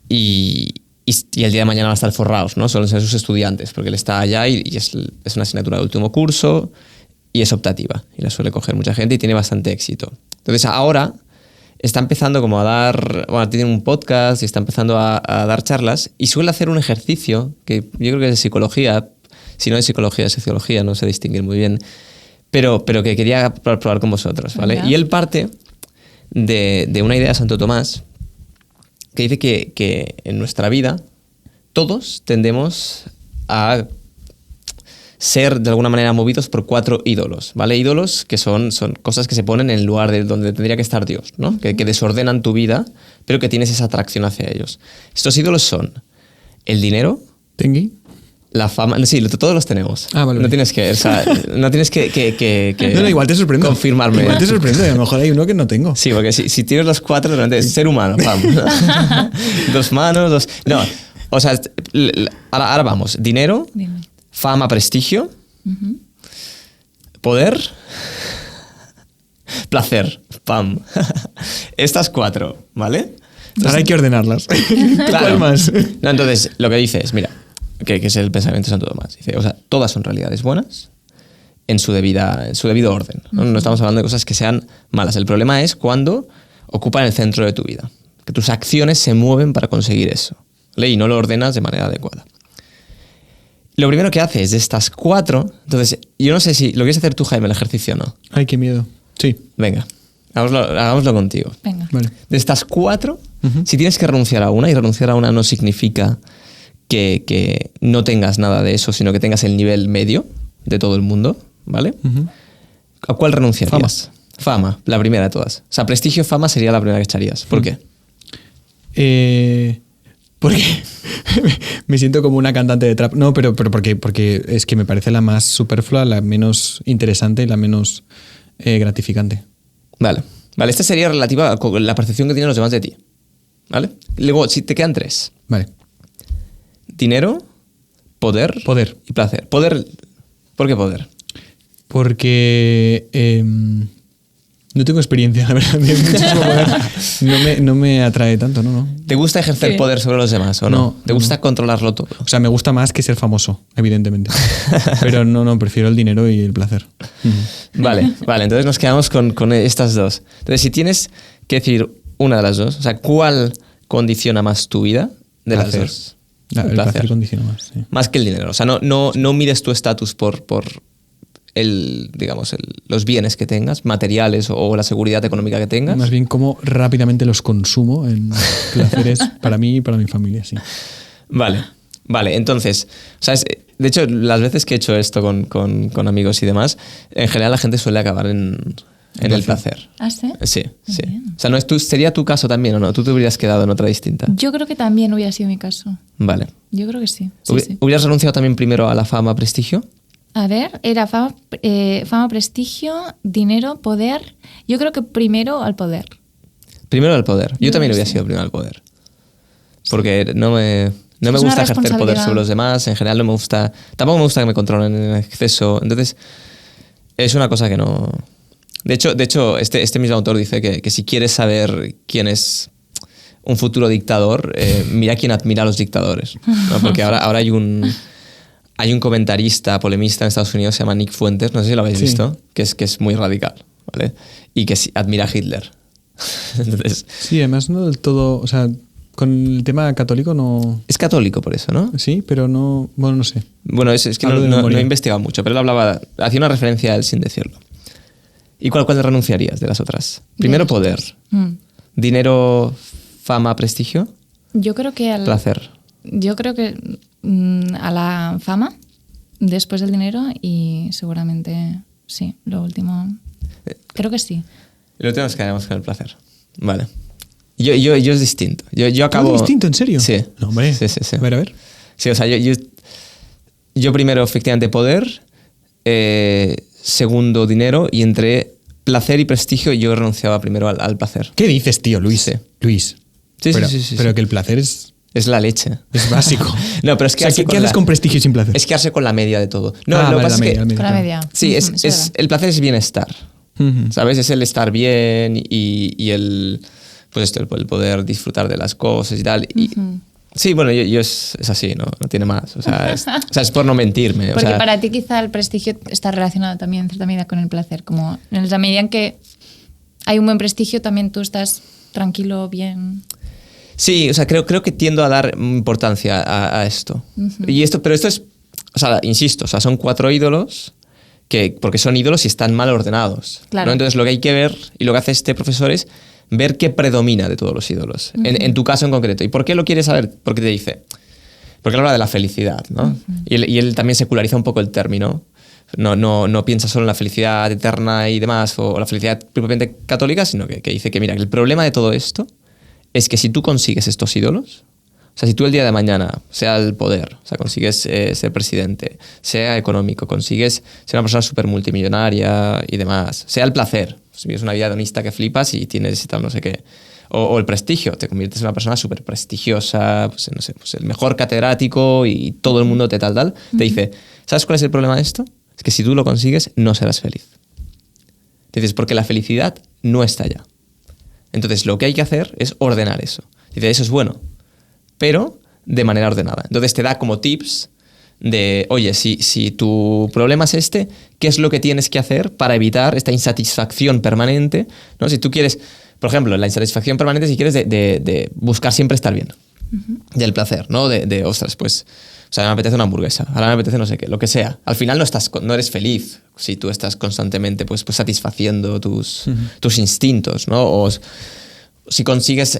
y el día de mañana van a estar forrados, ¿no? Suelen ser sus estudiantes porque él está allá y es una asignatura de último curso y es optativa y la suele coger mucha gente y tiene bastante éxito. Entonces ahora está empezando como a dar... Bueno, tiene un podcast y está empezando a dar charlas y suele hacer un ejercicio que yo creo que es de psicología, si no es psicología, es sociología, no sé distinguir muy bien, pero que quería probar con vosotros, ¿vale? Y él parte de una idea de Santo Tomás que dice que en nuestra vida todos tendemos a ser de alguna manera movidos por 4 ídolos, ¿vale? Ídolos que son cosas que se ponen en el lugar de donde tendría que estar Dios, ¿no? Que desordenan tu vida, pero que tienes esa atracción hacia ellos. Estos ídolos son el dinero, ¿Tengui? la fama... Sí, todos los tenemos. Ah, vale. No tienes que... O sea, no tienes que No, igual te sorprende. Confirmarme. Igual te sorprende, a lo mejor hay uno que no tengo. Sí, porque si tienes los 4, realmente es ser humano, pam. 2 manos, 2... No, o sea, ahora vamos. Dinero... Dime. Fama, prestigio, poder, placer, pam. Estas 4, ¿vale? Entonces, ahora hay que ordenarlas. Claro. ¿Cuál más? No, entonces, lo que dice es, mira, que es el pensamiento de Santo Tomás. Dice, o sea, todas son realidades buenas en su debido orden. ¿No? No estamos hablando de cosas que sean malas. El problema es cuando ocupan el centro de tu vida. Que tus acciones se mueven para conseguir eso, ¿vale? Y no lo ordenas de manera adecuada. Lo primero que haces de estas 4, entonces, yo no sé si lo quieres hacer tú, Jaime, el ejercicio o no. Ay, qué miedo. Sí. Venga, hagámoslo contigo. Venga. Vale. De estas 4, si tienes que renunciar a una, y renunciar a una no significa que no tengas nada de eso, sino que tengas el nivel medio de todo el mundo, ¿vale? ¿A cuál renunciarías? Fama, la primera de todas. O sea, prestigio, fama sería la primera que echarías. ¿Por qué? Porque me siento como una cantante de trap. No, pero porque es que me parece la más superflua, la menos interesante y la menos gratificante. Vale, esta sería relativa a la percepción que tienen los demás de ti. ¿Vale? Luego, si te quedan 3. Vale. Dinero, poder y placer. Poder, ¿por qué poder? Porque no tengo experiencia, la verdad. Muchísimo poder. No me atrae tanto, ¿no? ¿Te gusta ejercer poder sobre los demás o no? No, ¿Te gusta controlarlo todo? O sea, me gusta más que ser famoso, evidentemente. Pero no, prefiero el dinero y el placer. Vale, entonces nos quedamos con estas 2. Entonces, si tienes que decir una de las 2, o sea, ¿cuál condiciona más tu vida de las 2? El placer condiciona más, sí. Más que el dinero. O sea, no mides tu estatus por los bienes que tengas, materiales o la seguridad económica que tengas. Más bien cómo rápidamente los consumo en placeres para mí y para mi familia, sí. Vale, entonces, ¿sabes? De hecho, las veces que he hecho esto con amigos y demás, en general la gente suele acabar en el placer. ¿Ah, sí? Sí. Bien. O sea, ¿sería tu caso también o no? ¿Tú te hubieras quedado en otra distinta? Yo creo que también hubiera sido mi caso. Vale. Yo creo que sí. Sí. ¿Hubieras renunciado también primero a la fama, prestigio? A ver, era fama, prestigio, dinero, poder. Yo creo que primero al poder. Primero al poder. Yo también hubiera sí. sido primero al poder. Porque no me gusta ejercer poder sobre los demás. En general no me gusta... Tampoco me gusta que me controlen en exceso. Entonces, es una cosa que no... De hecho este mismo autor dice que si quieres saber quién es un futuro dictador, mira quién admira a los dictadores, ¿no? Porque ahora hay un comentarista, polemista en Estados Unidos, se llama Nick Fuentes, no sé si lo habéis visto, que es muy radical, ¿vale? Y que admira a Hitler. Entonces, sí, además no del todo, o sea, con el tema católico no... es católico por eso, ¿no? Sí, pero no, bueno, no sé. Bueno, es que Hablo de no memoria. he investigado mucho, pero él hacía una referencia a él sin decirlo. ¿Y cuál renunciarías de las otras? Primero poder, dinero, fama, prestigio, Yo creo que placer. Yo creo que a la fama, después del dinero y seguramente sí, lo último. Creo que sí. Y luego nos quedaremos con el placer. Vale. Yo es distinto. Yo acabo... ¿Es distinto, en serio? Sí. No, hombre. Sí. A ver. Sí, o sea, yo primero efectivamente poder, segundo dinero, y entre placer y prestigio yo renunciaba primero al placer. ¿Qué dices, tío, Luis? Sí. Luis. Sí, pero, sí. Pero que el placer es la leche. básico. No, pero es que... O sea, ¿qué haces con prestigio y sin placer? Es quedarse con la media de todo. No, lo que vale, pasa es que... la media, Con la claro. media. Sí, Eso es verdad. el placer es bienestar. ¿Sabes? Es el estar bien y el... Pues esto, el poder disfrutar de las cosas y tal. Y, sí, bueno, yo es así, ¿no? No tiene más. O sea, es por no mentirme. Porque o sea, para ti quizá el prestigio está relacionado también en cierta medida con el placer. Como en la medida en que hay un buen prestigio, también tú estás tranquilo, bien. sí, o sea, creo que tiendo a dar importancia a esto. Pero esto es... O sea, insisto, o sea, son 4 ídolos porque son ídolos y están mal ordenados. Claro. ¿no? Entonces lo que hay que ver, y lo que hace este profesor es ver qué predomina de todos los ídolos, en tu caso en concreto. ¿Y por qué lo quieres saber? Porque te dice... Porque él habla de la felicidad, ¿no? Y él también seculariza un poco el término. No piensa solo en la felicidad eterna y demás, o la felicidad propiamente católica, sino que dice que, mira, el problema de todo esto es que si tú consigues estos ídolos, o sea, si tú el día de mañana, sea el poder, o sea, consigues ser presidente, sea económico, consigues ser una persona súper multimillonaria y demás, sea el placer, si vives una vida hedonista que flipas y tienes y tal, no sé qué, o el prestigio, te conviertes en una persona súper prestigiosa, pues, no sé, pues el mejor catedrático y todo el mundo te tal, te dice, ¿sabes cuál es el problema de esto? Es que si tú lo consigues, no serás feliz. Te dices, porque la felicidad no está allá. Entonces, lo que hay que hacer es ordenar eso. Dice, eso es bueno, pero de manera ordenada. Entonces, te da como tips de, oye, si tu problema es este, ¿qué es lo que tienes que hacer para evitar esta insatisfacción permanente? ¿No? Si tú quieres por ejemplo, la insatisfacción permanente, si quieres, de buscar siempre estar bien. Del placer, ¿no? Ostras, pues, o sea, me apetece una hamburguesa, ahora me apetece no sé qué, lo que sea. Al final no eres feliz si tú estás constantemente pues satisfaciendo tus instintos, ¿no? O si consigues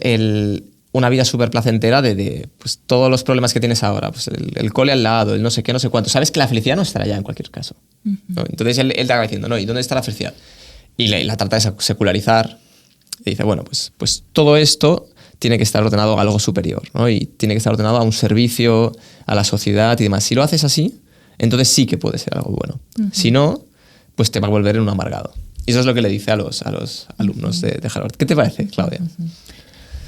una vida súper placentera de pues, todos los problemas que tienes ahora, pues el cole al lado, el no sé qué, no sé cuánto. Sabes que la felicidad no estará allá en cualquier caso. ¿No? Entonces él te acaba diciendo, no, ¿y dónde está la felicidad? Y la trata de secularizar. Y dice, bueno, pues todo esto tiene que estar ordenado a algo superior, ¿no? Y tiene que estar ordenado a un servicio, a la sociedad y demás. Si lo haces así, entonces sí que puede ser algo bueno. Si no, pues te va a volver en un amargado. Y eso es lo que le dice a los alumnos de Harvard. ¿Qué te parece, Claudia?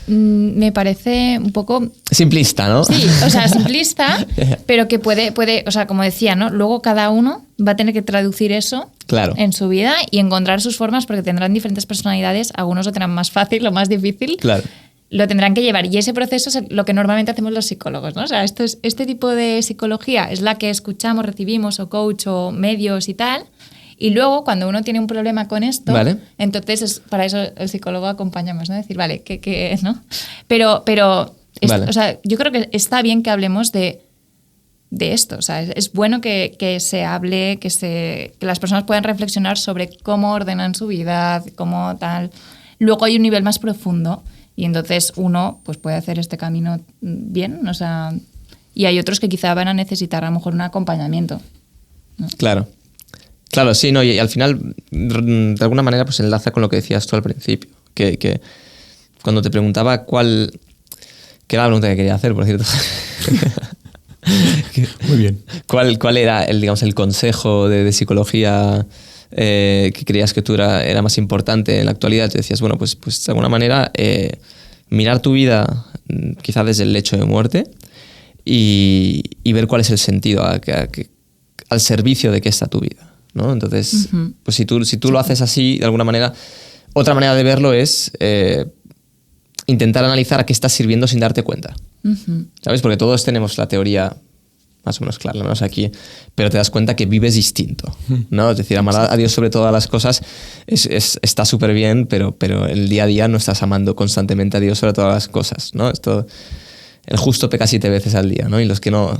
Me parece un poco... Simplista, ¿no? Sí, o sea, simplista, pero que puede, o sea, como decía, ¿no? Luego cada uno va a tener que traducir eso en su vida y encontrar sus formas porque tendrán diferentes personalidades. Algunos lo tendrán más fácil o más difícil. Claro. Lo tendrán que llevar. Y ese proceso es lo que normalmente hacemos los psicólogos, ¿no? O sea, este tipo de psicología es la que escuchamos, recibimos, o coach, o medios y tal. Y luego, cuando uno tiene un problema con esto, entonces para eso el psicólogo acompañamos, ¿no? Decir, vale, ¿no? Pero o sea, yo creo que está bien que hablemos de esto. O sea, es bueno que se hable, que las personas puedan reflexionar sobre cómo ordenan su vida, cómo tal. Luego hay un nivel más profundo y entonces uno pues puede hacer este camino bien, o sea, y hay otros que quizá van a necesitar a lo mejor un acompañamiento, ¿no? Claro, sí, no, y al final de alguna manera pues enlaza con lo que decías tú al principio, que cuando te preguntaba que era la pregunta que quería hacer, por cierto. Muy bien. ¿Cuál era el consejo de psicología que creías que tú era más importante en la actualidad? Te decías, bueno, pues de alguna manera mirar tu vida quizá desde el lecho de muerte y ver cuál es el sentido al servicio de qué está tu vida, ¿no? Entonces, pues si tú lo haces así, de alguna manera, otra manera de verlo es intentar analizar a qué estás sirviendo sin darte cuenta. ¿Sabes? Porque todos tenemos la teoría más o menos clara, al menos aquí, pero te das cuenta que vives distinto, ¿no? Es decir, amar a Dios sobre todas las cosas está súper bien, pero el día a día no estás amando constantemente a Dios sobre todas las cosas, ¿no? El justo peca 7 veces al día, ¿no? Y los que no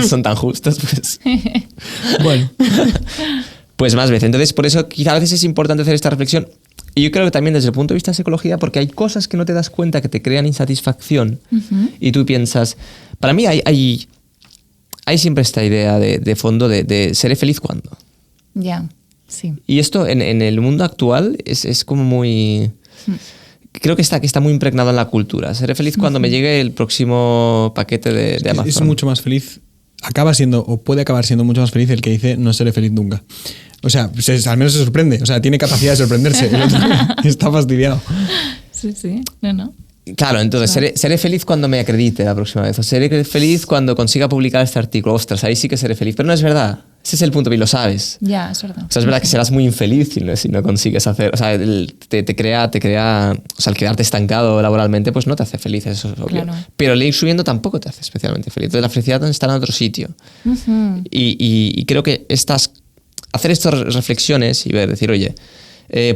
son tan justos, pues... Bueno. Pues más veces. Entonces, por eso quizá a veces es importante hacer esta reflexión. Y yo creo que también desde el punto de vista de psicología, porque hay cosas que no te das cuenta que te crean insatisfacción y tú piensas... Para mí hay siempre esta idea de fondo de seré feliz cuando. Ya, sí. Y esto en el mundo actual es como muy... Creo que está muy impregnado en la cultura. Seré feliz cuando me llegue el próximo paquete de Amazon. Es mucho más feliz. Acaba siendo, o puede acabar siendo mucho más feliz el que dice no seré feliz nunca. O sea, al menos se sorprende. O sea, tiene capacidad de sorprenderse. El otro está fastidiado. Sí. No. Claro, entonces seré feliz cuando me acredite la próxima vez. O seré feliz cuando consiga publicar este artículo. Ostras, ahí sí que seré feliz. Pero no es verdad. Ese es el punto, y lo sabes. Ya, es verdad. O sea, es verdad que serás muy infeliz si no consigues hacer... O sea, te crea... O sea, el quedarte estancado laboralmente pues no te hace feliz, eso es obvio. Claro. Pero el ir subiendo tampoco te hace especialmente feliz. Entonces la felicidad está en otro sitio. Y creo que hacer estas reflexiones y decir, oye,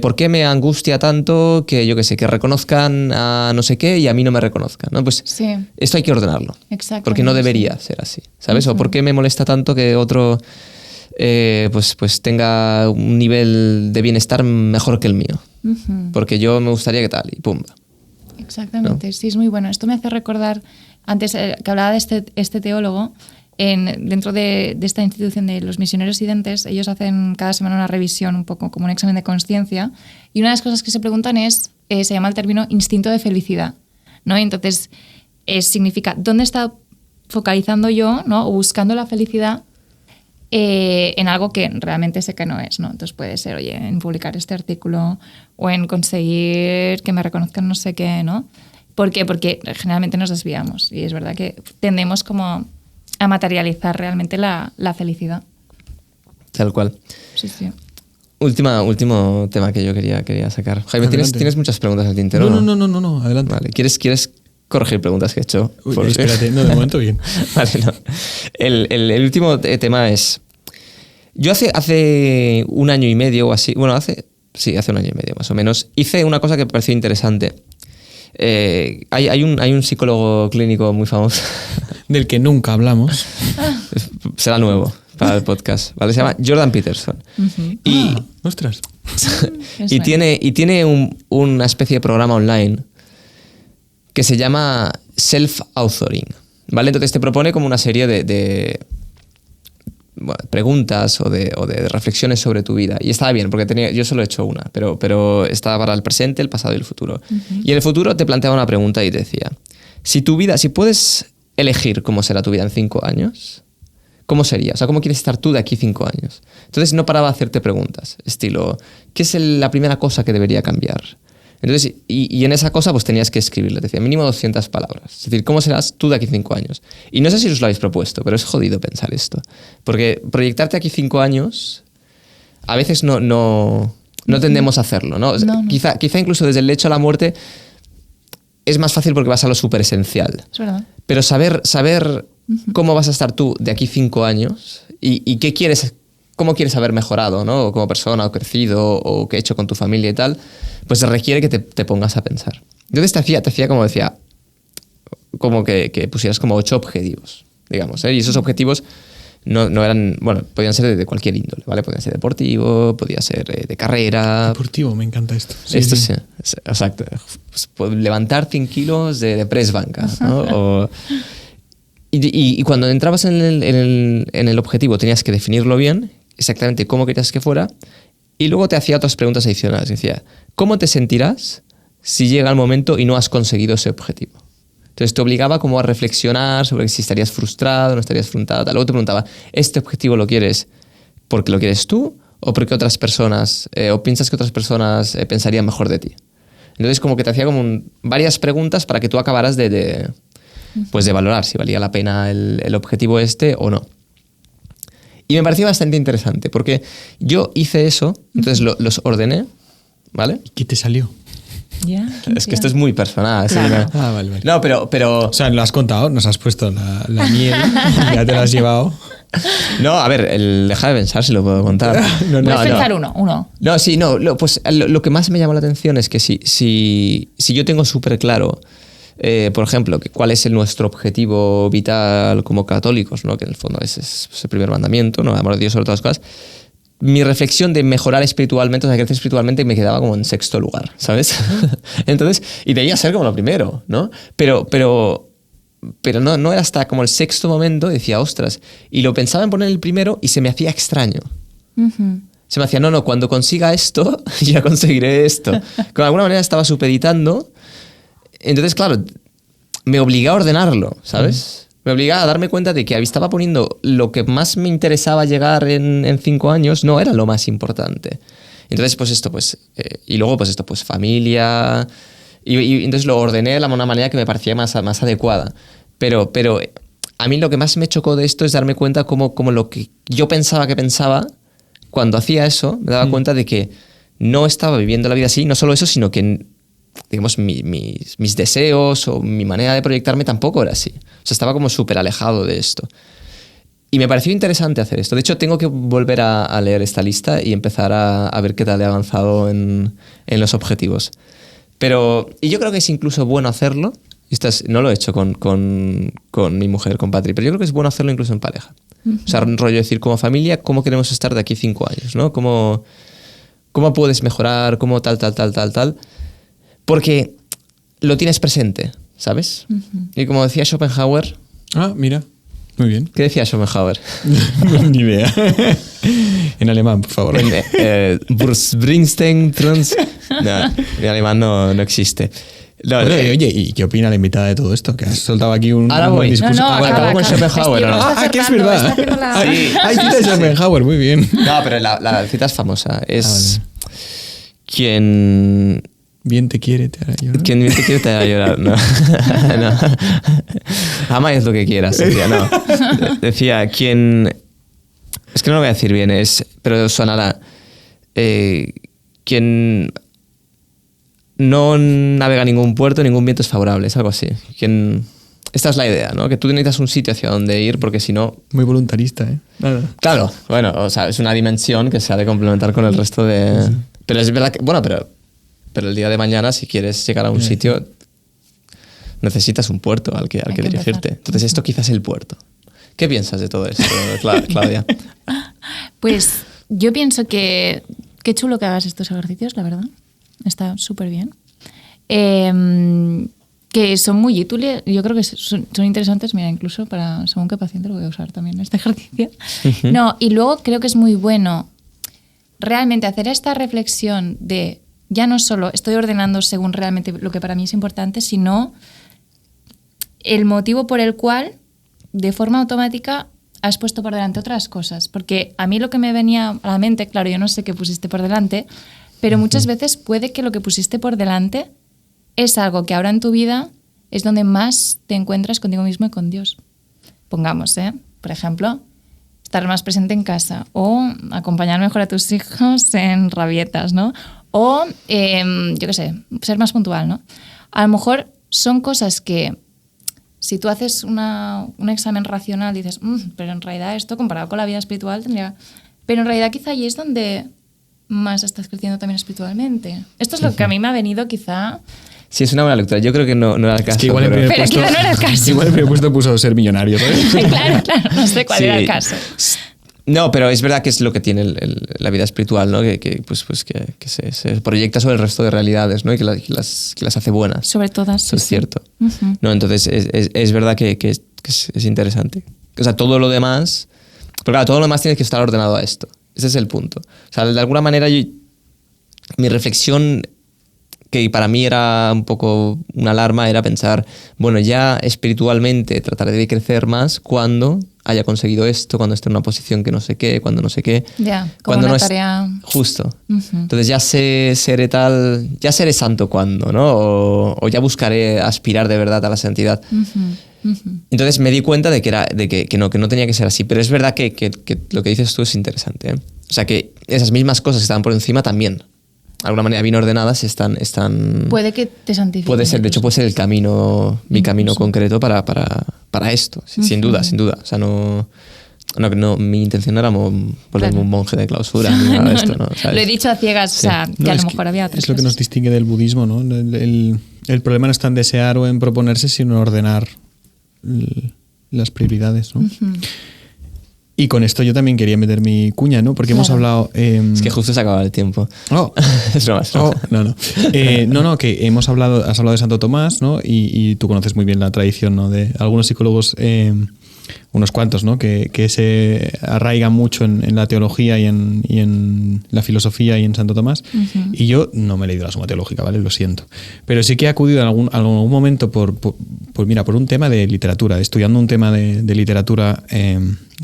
¿por qué me angustia tanto que, yo qué sé, que reconozcan a no sé qué y a mí no me reconozcan? ¿No? Pues esto hay que ordenarlo. Exacto. Porque no debería ser así, ¿sabes? O ¿por qué me molesta tanto que otro pues tenga un nivel de bienestar mejor que el mío? Porque yo me gustaría que tal, y pumba. Exactamente, ¿no? Sí, es muy bueno. Esto me hace recordar, antes que hablaba de este teólogo, dentro de esta institución de los misioneros residentes, ellos hacen cada semana una revisión, un poco como un examen de conciencia, y una de las cosas que se preguntan se llama el término instinto de felicidad, ¿no? Y entonces significa dónde está focalizando yo, ¿no? O buscando la felicidad en algo que realmente sé que no es, ¿no? Entonces puede ser, oye, en publicar este artículo o en conseguir que me reconozcan no sé qué, ¿no? ¿Por qué? Porque generalmente nos desviamos y es verdad que tendemos como a materializar realmente la felicidad. Tal cual. Sí. Último tema que yo quería sacar. Jaime, ¿tienes muchas preguntas al tintero? No, adelante. Vale, ¿quieres corregir preguntas que he hecho? Uy, espérate, no, de momento bien. Vale, no. El último tema es... Yo hace 1 año y medio o así... Bueno, Sí, hace 1 año y medio más o menos. Hice una cosa que me pareció interesante. Hay un psicólogo clínico muy famoso. Del que nunca hablamos. Será nuevo para el podcast, ¿vale? Se llama Jordan Peterson. Y, Ostras. y tiene una especie de programa online que se llama Self-Authoring, ¿vale? Entonces te propone como una serie de preguntas o de reflexiones sobre tu vida. Y estaba bien, porque yo solo he hecho una, pero estaba para el presente, el pasado y el futuro. Y en el futuro te planteaba una pregunta y te decía, si puedes elegir cómo será tu vida en 5 años, ¿cómo sería? O sea, ¿cómo quieres estar tú de aquí 5 años? Entonces no paraba de hacerte preguntas, estilo, ¿qué es la primera cosa que debería cambiar? Entonces, y en esa cosa pues tenías que escribirle, te decía, mínimo 200 palabras. Es decir, ¿cómo serás tú de aquí 5 años? Y no sé si os lo habéis propuesto, pero es jodido pensar esto. Porque proyectarte aquí 5 años, a veces no tendemos a hacerlo, ¿no? No. Quizá incluso desde el lecho a la muerte es más fácil porque vas a lo súper esencial. Es verdad. Pero saber cómo vas a estar tú de aquí 5 años y qué quieres, cómo quieres haber mejorado, ¿no? O como persona, o crecido, o qué he hecho con tu familia y tal, pues se requiere que te pongas a pensar. Entonces te hacía como decía, como que pusieras como 8 objetivos, digamos, ¿eh? Y esos objetivos no eran, bueno, podían ser de cualquier índole, ¿vale? Podían ser deportivo, podía ser de carrera. Deportivo, me encanta esto. Sí, Esto sí. sí, exacto. Pues, levantar 100 kilos de press banca, ¿no? Y cuando entrabas en el objetivo tenías que definirlo bien, exactamente cómo querías que fuera, y luego te hacía otras preguntas adicionales. Decía, ¿cómo te sentirás si llega el momento y no has conseguido ese objetivo? Entonces te obligaba como a reflexionar sobre si estarías frustrado, no estarías frustrado. Luego te preguntaba, ¿este objetivo lo quieres porque lo quieres tú o porque otras personas, o piensas que otras personas pensarían mejor de ti? Entonces como que te hacía como varias preguntas para que tú acabaras de valorar si valía la pena el objetivo este o no. Y me pareció bastante interesante porque yo hice eso, entonces los ordené, ¿vale? ¿Y qué te salió? Ya. Es que esto es muy personal. Claro. ¿sí? Ah, vale. No, pero... O sea, lo has contado, nos has puesto la miel, ya te la has llevado. No, a ver, deja de pensar si lo puedo contar. No, Puedes pensar uno. No, sí, no. Pues lo que más me llamó la atención es que si yo tengo súper claro, por ejemplo, cuál es nuestro objetivo vital como católicos, ¿no? Que en el fondo es el primer mandamiento, ¿no? Amar a Dios sobre todas las cosas. Mi reflexión de mejorar espiritualmente, o sea, crecer espiritualmente, me quedaba como en 6º lugar, ¿sabes? Entonces, y debía ser como lo primero, ¿no? Pero no era hasta como el 6º momento, decía, ostras, y lo pensaba en poner el primero y se me hacía extraño. Se me hacía, no, cuando consiga esto, ya conseguiré esto. De alguna manera estaba supeditando. Entonces, claro, me obligaba a ordenarlo, ¿sabes? Me obligaba a darme cuenta de que estaba poniendo lo que más me interesaba llegar en 5 años, no era lo más importante. Entonces, y luego, familia. Y entonces lo ordené de una manera que me parecía más adecuada. Pero a mí lo que más me chocó de esto es darme cuenta como lo que yo pensaba que pensaba, cuando hacía eso, me daba cuenta de que no estaba viviendo la vida así, no solo eso, sino que, digamos, mis deseos o mi manera de proyectarme tampoco era así. O sea, estaba como súper alejado de esto. Y me pareció interesante hacer esto. De hecho, tengo que volver a leer esta lista y empezar a ver qué tal he avanzado en los objetivos. Y yo creo que es incluso bueno hacerlo. No lo he hecho con mi mujer, con Patri, pero yo creo que es bueno hacerlo incluso en pareja. O sea, un rollo decir, como familia, ¿cómo queremos estar de aquí 5 años? ¿No? ¿Cómo puedes mejorar? ¿Cómo tal? Porque lo tienes presente, ¿sabes? Y como decía Schopenhauer... Ah, mira. Muy bien. ¿Qué decía Schopenhauer? Ni idea. En alemán, por favor. Springsteen, No, en alemán no existe. No, oye, ¿y qué opina la invitada de todo esto? Que has soltado aquí un ahora voy. discurso. Acabo con Schopenhauer. Que es verdad. Hay cita de Schopenhauer, muy bien. No, pero la cita es famosa. Es vale. Quien... Bien te quiere, te hará llorar. Quien bien te quiere te hará llorar. No. No. Ama es lo que quieras. Decía, no. Decía, quien... Es que no lo voy a decir bien, pero sonará. Quien no navega ningún puerto, ningún viento es favorable. Es algo así. Esta es la idea, ¿no? Que tú necesitas un sitio hacia donde ir porque si no... Muy voluntarista, ¿eh? Nada. Claro, bueno, o sea, es una dimensión que se ha de complementar con el resto de Pero es verdad que, bueno, pero el día de mañana, si quieres llegar a un sitio, necesitas un puerto al que dirigirte. empezar. Entonces, esto quizás es el puerto. ¿Qué piensas de todo esto, Claudia? Pues yo pienso que qué chulo que hagas estos ejercicios, la verdad. Está súper bien. Que son muy útiles, yo creo que son interesantes, mira, incluso para según qué paciente lo voy a usar también este ejercicio. No, y luego creo que es muy bueno realmente hacer esta reflexión de ya no solo estoy ordenando según realmente lo que para mí es importante, sino el motivo por el cual de forma automática has puesto por delante otras cosas. Porque a mí lo que me venía a la mente, claro, yo no sé qué pusiste por delante, pero muchas veces puede que lo que pusiste por delante es algo que ahora en tu vida es donde más te encuentras contigo mismo y con Dios. Pongamos, por ejemplo, estar más presente en casa o acompañar mejor a tus hijos en rabietas, ¿no? O, yo qué sé, ser más puntual, ¿no? A lo mejor son cosas que si tú haces un examen racional dices, pero en realidad esto comparado con la vida espiritual tendría... Pero en realidad quizá allí es donde más estás creciendo también espiritualmente. Esto es lo que a mí me ha venido quizá... Sí, es una buena lectura. Yo creo que no era el caso. Es que igual pero quizá no era el caso. Igual el primer puesto puso ser millonario, ¿sabes? claro, no sé cuál Sí. era el caso. No, pero es verdad que es lo que tiene la vida espiritual, ¿no? Que se proyecta sobre el resto de realidades, ¿no? Y que las hace buenas. Sobre todas. Eso es sí. cierto. Ujú. No, entonces es verdad que es interesante. O sea, todo lo demás... Pero claro, todo lo demás tiene que estar ordenado a esto. Ese es el punto. O sea, de alguna manera mi reflexión, que para mí era un poco una alarma, era pensar, bueno, ya espiritualmente trataré de crecer más cuando haya conseguido esto, cuando esté en una posición que no sé qué, cuando no sé qué. Ya, como cuando una no es- tarea... Justo. Ujú. Entonces ya seré santo cuando, ¿no? O ya buscaré aspirar de verdad a la santidad. Entonces me di cuenta de que no tenía que ser así. Pero es verdad que lo que dices tú es interesante, ¿eh? O sea, que esas mismas cosas que estaban por encima también, de alguna manera bien ordenadas, están Puede que te santifique. puede ser, de hecho puede ser el camino, mi camino concreto para esto, sin duda, sin duda. O sea, no, mi intención no era volverme Claro. un monje de clausura ni nada de esto, ¿no? ¿Sabes? Lo he dicho a ciegas, o sea, que No, a es lo mejor había otras es lo que cosas. nos distingue del budismo, ¿no? El problema no está en desear o en proponerse, sino en ordenar las prioridades, ¿no? Y con esto yo también quería meter mi cuña, ¿no? Porque hemos Claro. hablado... Es que justo se acaba el tiempo. Oh. Es broma, es broma. Oh, no, que has hablado de Santo Tomás, ¿no? Y tú conoces muy bien la tradición, ¿no? De algunos psicólogos, unos cuantos, ¿no? Que se arraigan mucho en la teología y en la filosofía y en Santo Tomás. Y yo no me he leído la Suma Teológica, ¿vale? Lo siento. Pero sí que he acudido en algún momento por un tema de literatura, estudiando un tema de literatura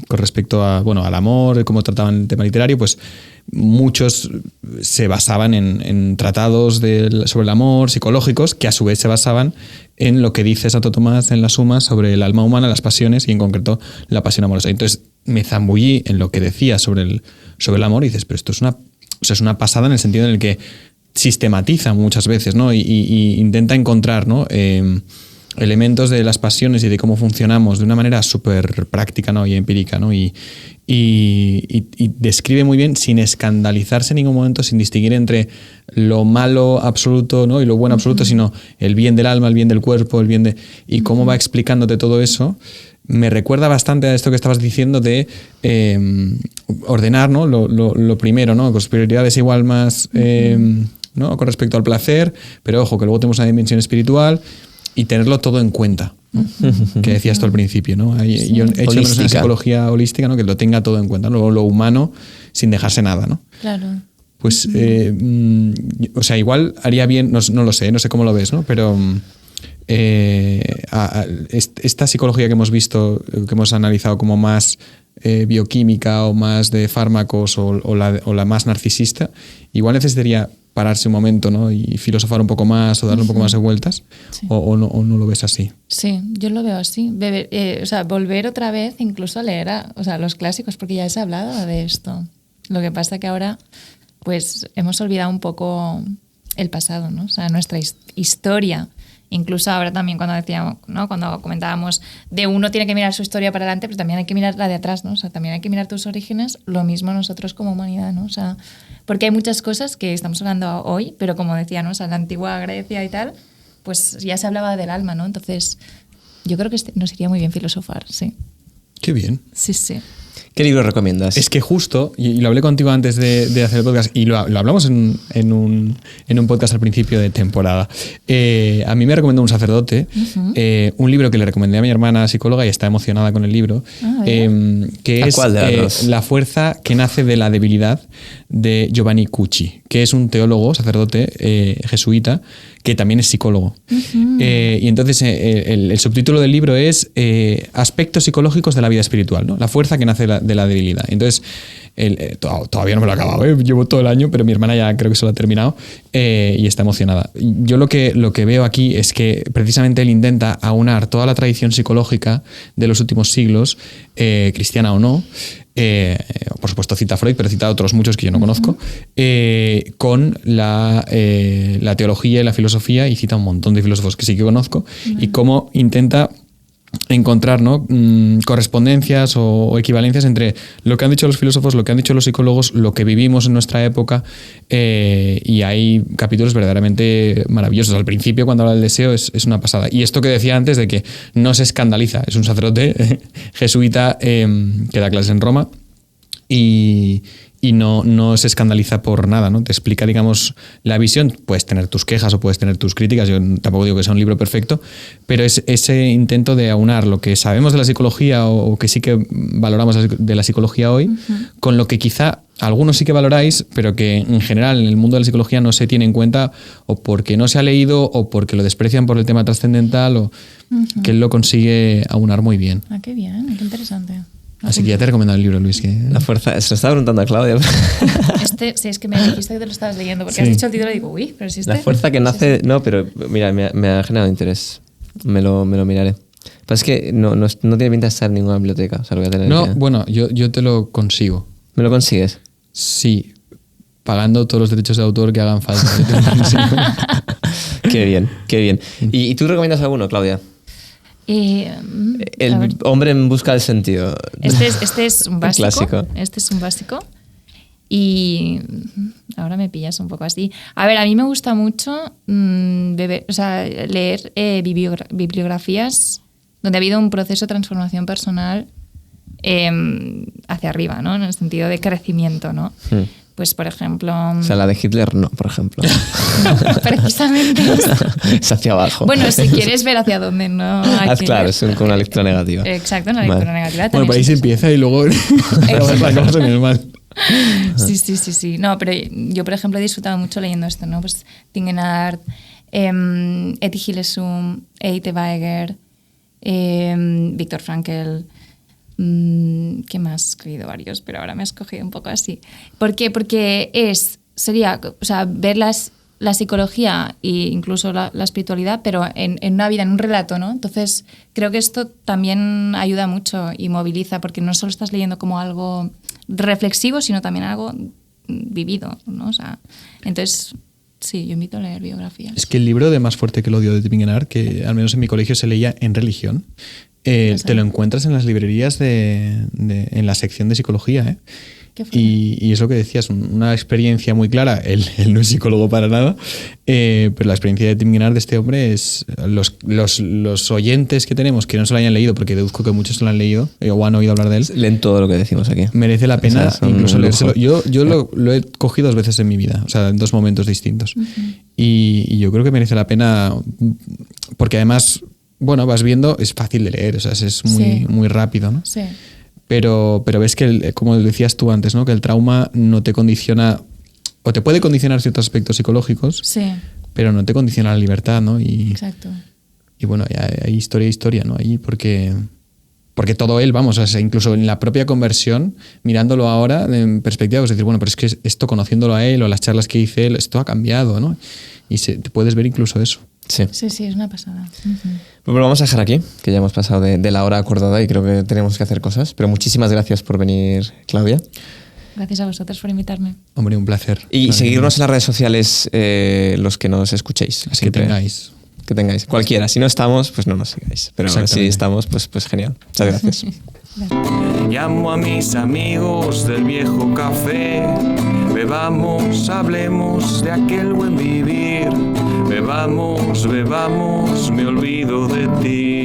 con respecto a, bueno, al amor, cómo trataban el tema literario, pues muchos se basaban en tratados sobre el amor, psicológicos, que a su vez se basaban en lo que dice Santo Tomás en la Suma sobre el alma humana, las pasiones y en concreto la pasión amorosa. Entonces me zambullí en lo que decía sobre el amor y dices, pero esto es una pasada en el sentido en el que sistematiza muchas veces, ¿no? Y intenta encontrar, ¿no? Elementos de las pasiones y de cómo funcionamos de una manera súper práctica, ¿no? Y empírica, ¿no? Y describe muy bien, sin escandalizarse en ningún momento, sin distinguir entre lo malo absoluto, ¿no? Y lo bueno absoluto, sino el bien del alma, el bien del cuerpo, el bien de... Y cómo va explicándote todo eso, me recuerda bastante a esto que estabas diciendo de ordenar, ¿no? Lo primero, ¿no? Con prioridades igual más... ¿no? Con respecto al placer, pero ojo, que luego tenemos una dimensión espiritual y tenerlo todo en cuenta, ¿no? Que decías tú al principio, ¿no? Yo he hecho menos una psicología holística, ¿no? Que lo tenga todo en cuenta, ¿no? Lo humano sin dejarse nada, ¿no? Claro. Pues, o sea, igual haría bien, no lo sé, no sé cómo lo ves, ¿no? Pero esta psicología que hemos visto, que hemos analizado como más bioquímica o más de fármacos o la más narcisista, igual necesitaría pararse un momento, ¿no? Y filosofar un poco más o darle un poco más de vueltas, Sí. o no lo ves así. Sí, yo lo veo así. O sea, volver otra vez incluso a leer los clásicos, porque ya se ha hablado de esto. Lo que pasa que ahora pues hemos olvidado un poco el pasado, ¿no? O sea, nuestra historia Incluso ahora también cuando decíamos, ¿no? Cuando comentábamos de uno tiene que mirar su historia para adelante, pero también hay que mirar la de atrás, ¿no? O sea, también hay que mirar tus orígenes, lo mismo nosotros como humanidad, ¿no? O sea, porque hay muchas cosas que estamos hablando hoy, pero como decía, ¿no? O sea, en la antigua Grecia y tal, pues ya se hablaba del alma, ¿no? Entonces, yo creo que nos iría muy bien filosofar, sí. Qué bien. Sí, sí. ¿Qué libro recomiendas? Es que justo, y lo hablé contigo antes de hacer el podcast, y lo hablamos en un podcast al principio de temporada. A mí me recomendó un sacerdote un libro que le recomendé a mi hermana psicóloga y está emocionada con el libro, que es ¿Cuál de las dos? La fuerza que nace de la debilidad, de Giovanni Cucci, que es un teólogo, sacerdote jesuita, que también es psicólogo. Y entonces el subtítulo del libro es Aspectos psicológicos de la vida espiritual, ¿no? La fuerza que nace de la debilidad. Entonces, todavía no me lo he acabado, llevo todo el año, pero mi hermana ya creo que se lo ha terminado y está emocionada. Yo lo que veo aquí es que precisamente él intenta aunar toda la tradición psicológica de los últimos siglos, cristiana o no, por supuesto cita a Freud, pero cita a otros muchos que yo no conozco, con la teología y la filosofía, y cita un montón de filósofos que sí que conozco, y cómo intenta encontrar, ¿no? Correspondencias o equivalencias entre lo que han dicho los filósofos, lo que han dicho los psicólogos, lo que vivimos en nuestra época, y hay capítulos verdaderamente maravillosos. Al principio, cuando habla del deseo, es una pasada. Y esto que decía antes de que no se escandaliza, es un sacerdote jesuita que da clases en Roma y no se escandaliza por nada, ¿no? Te explica, digamos, la visión. Puedes tener tus quejas o puedes tener tus críticas. Yo tampoco digo que sea un libro perfecto, pero es ese intento de aunar lo que sabemos de la psicología o que sí que valoramos de la psicología hoy, con lo que quizá algunos sí que valoráis, pero que en general en el mundo de la psicología no se tiene en cuenta, o porque no se ha leído o porque lo desprecian por el tema trascendental, o que él lo consigue aunar muy bien. Ah, qué bien, qué interesante. Así que ya te he recomendado el libro, Luis. La fuerza, se lo estaba preguntando a Claudia. Sí, es que me dijiste que te lo estabas leyendo, porque has dicho el título y digo, uy, pero si La fuerza que nace... No, pero mira, me ha generado interés. Me lo miraré. Pero es que no tiene pinta de estar en ninguna biblioteca. O sea, lo voy a tener bueno, yo te lo consigo. ¿Me lo consigues? Sí, pagando todos los derechos de autor que hagan falta. Qué bien, qué bien. ¿Y tú recomiendas alguno, Claudia? El hombre en busca del sentido. Este es un básico. Clásico. Este es un básico. Y ahora me pillas un poco así. A ver, a mí me gusta mucho leer bibliografías donde ha habido un proceso de transformación personal hacia arriba, ¿no? En el sentido de crecimiento, ¿no? Pues, por ejemplo... O sea, la de Hitler no, por ejemplo. No, precisamente. Es hacia abajo. Bueno, si quieres ver hacia dónde, ¿no? Claro, es con una lectura negativa. Exacto, una lectura negativa. Bueno, por ahí se empieza y luego acabamos en el mal. Sí. No, pero yo, por ejemplo, he disfrutado mucho leyendo esto, ¿no? Pues Tingenard, Etty Hillesum, Eite Weiger, Viktor Frankl... ¿Qué más? He escrito varios, pero ahora me he escogido un poco así. ¿Por qué? Porque sería ver la psicología e incluso la espiritualidad, pero en una vida, en un relato, ¿no? Entonces, creo que esto también ayuda mucho y moviliza, porque no solo estás leyendo como algo reflexivo, sino también algo vivido, ¿no? O sea, entonces... Sí, yo invito a leer biografías. Es que el libro de Más fuerte que el odio de Tingenard, que al menos en mi colegio se leía en religión, te lo encuentras en las librerías en la sección de psicología, ¿eh? Y es lo que decías, una experiencia muy clara. Él no es psicólogo para nada, pero la experiencia de Tingenard, de este hombre, es los oyentes que tenemos que no se lo hayan leído, porque deduzco que muchos se lo han leído o han oído hablar de él. Leen todo lo que decimos aquí. Merece la pena incluso leérselo. Yo lo he cogido 2 veces en mi vida, o sea, en 2 momentos distintos. Y yo creo que merece la pena, porque además, bueno, vas viendo, es fácil de leer, o sea, es muy rápido, ¿no? Sí. Pero ves que, como decías tú antes, ¿no? Que el trauma no te condiciona, o te puede condicionar ciertos aspectos psicológicos, pero no te condiciona la libertad, ¿no? Exacto. Y bueno, hay historia, ¿no? Ahí porque todo él, vamos, o sea, incluso en la propia conversión, mirándolo ahora en perspectiva, pues decir, bueno, pero es que esto, conociéndolo a él o las charlas que hice él, esto ha cambiado, ¿no? Y te puedes ver incluso eso. Sí, es una pasada. Pues lo vamos a dejar aquí, que ya hemos pasado de la hora acordada y creo que tenemos que hacer cosas. Pero muchísimas gracias por venir, Claudia. Gracias a vosotros por invitarme. Hombre, un placer. Y seguirnos en las redes sociales los que nos escuchéis. Que tengáis. que tengáis. Cualquiera. Si no estamos, pues no nos sigáis. Pero si estamos, pues genial. Muchas gracias. Llamo a mis amigos del viejo café. Bebamos, hablemos de aquel buen vivir. Bebamos, bebamos, me olvido de ti.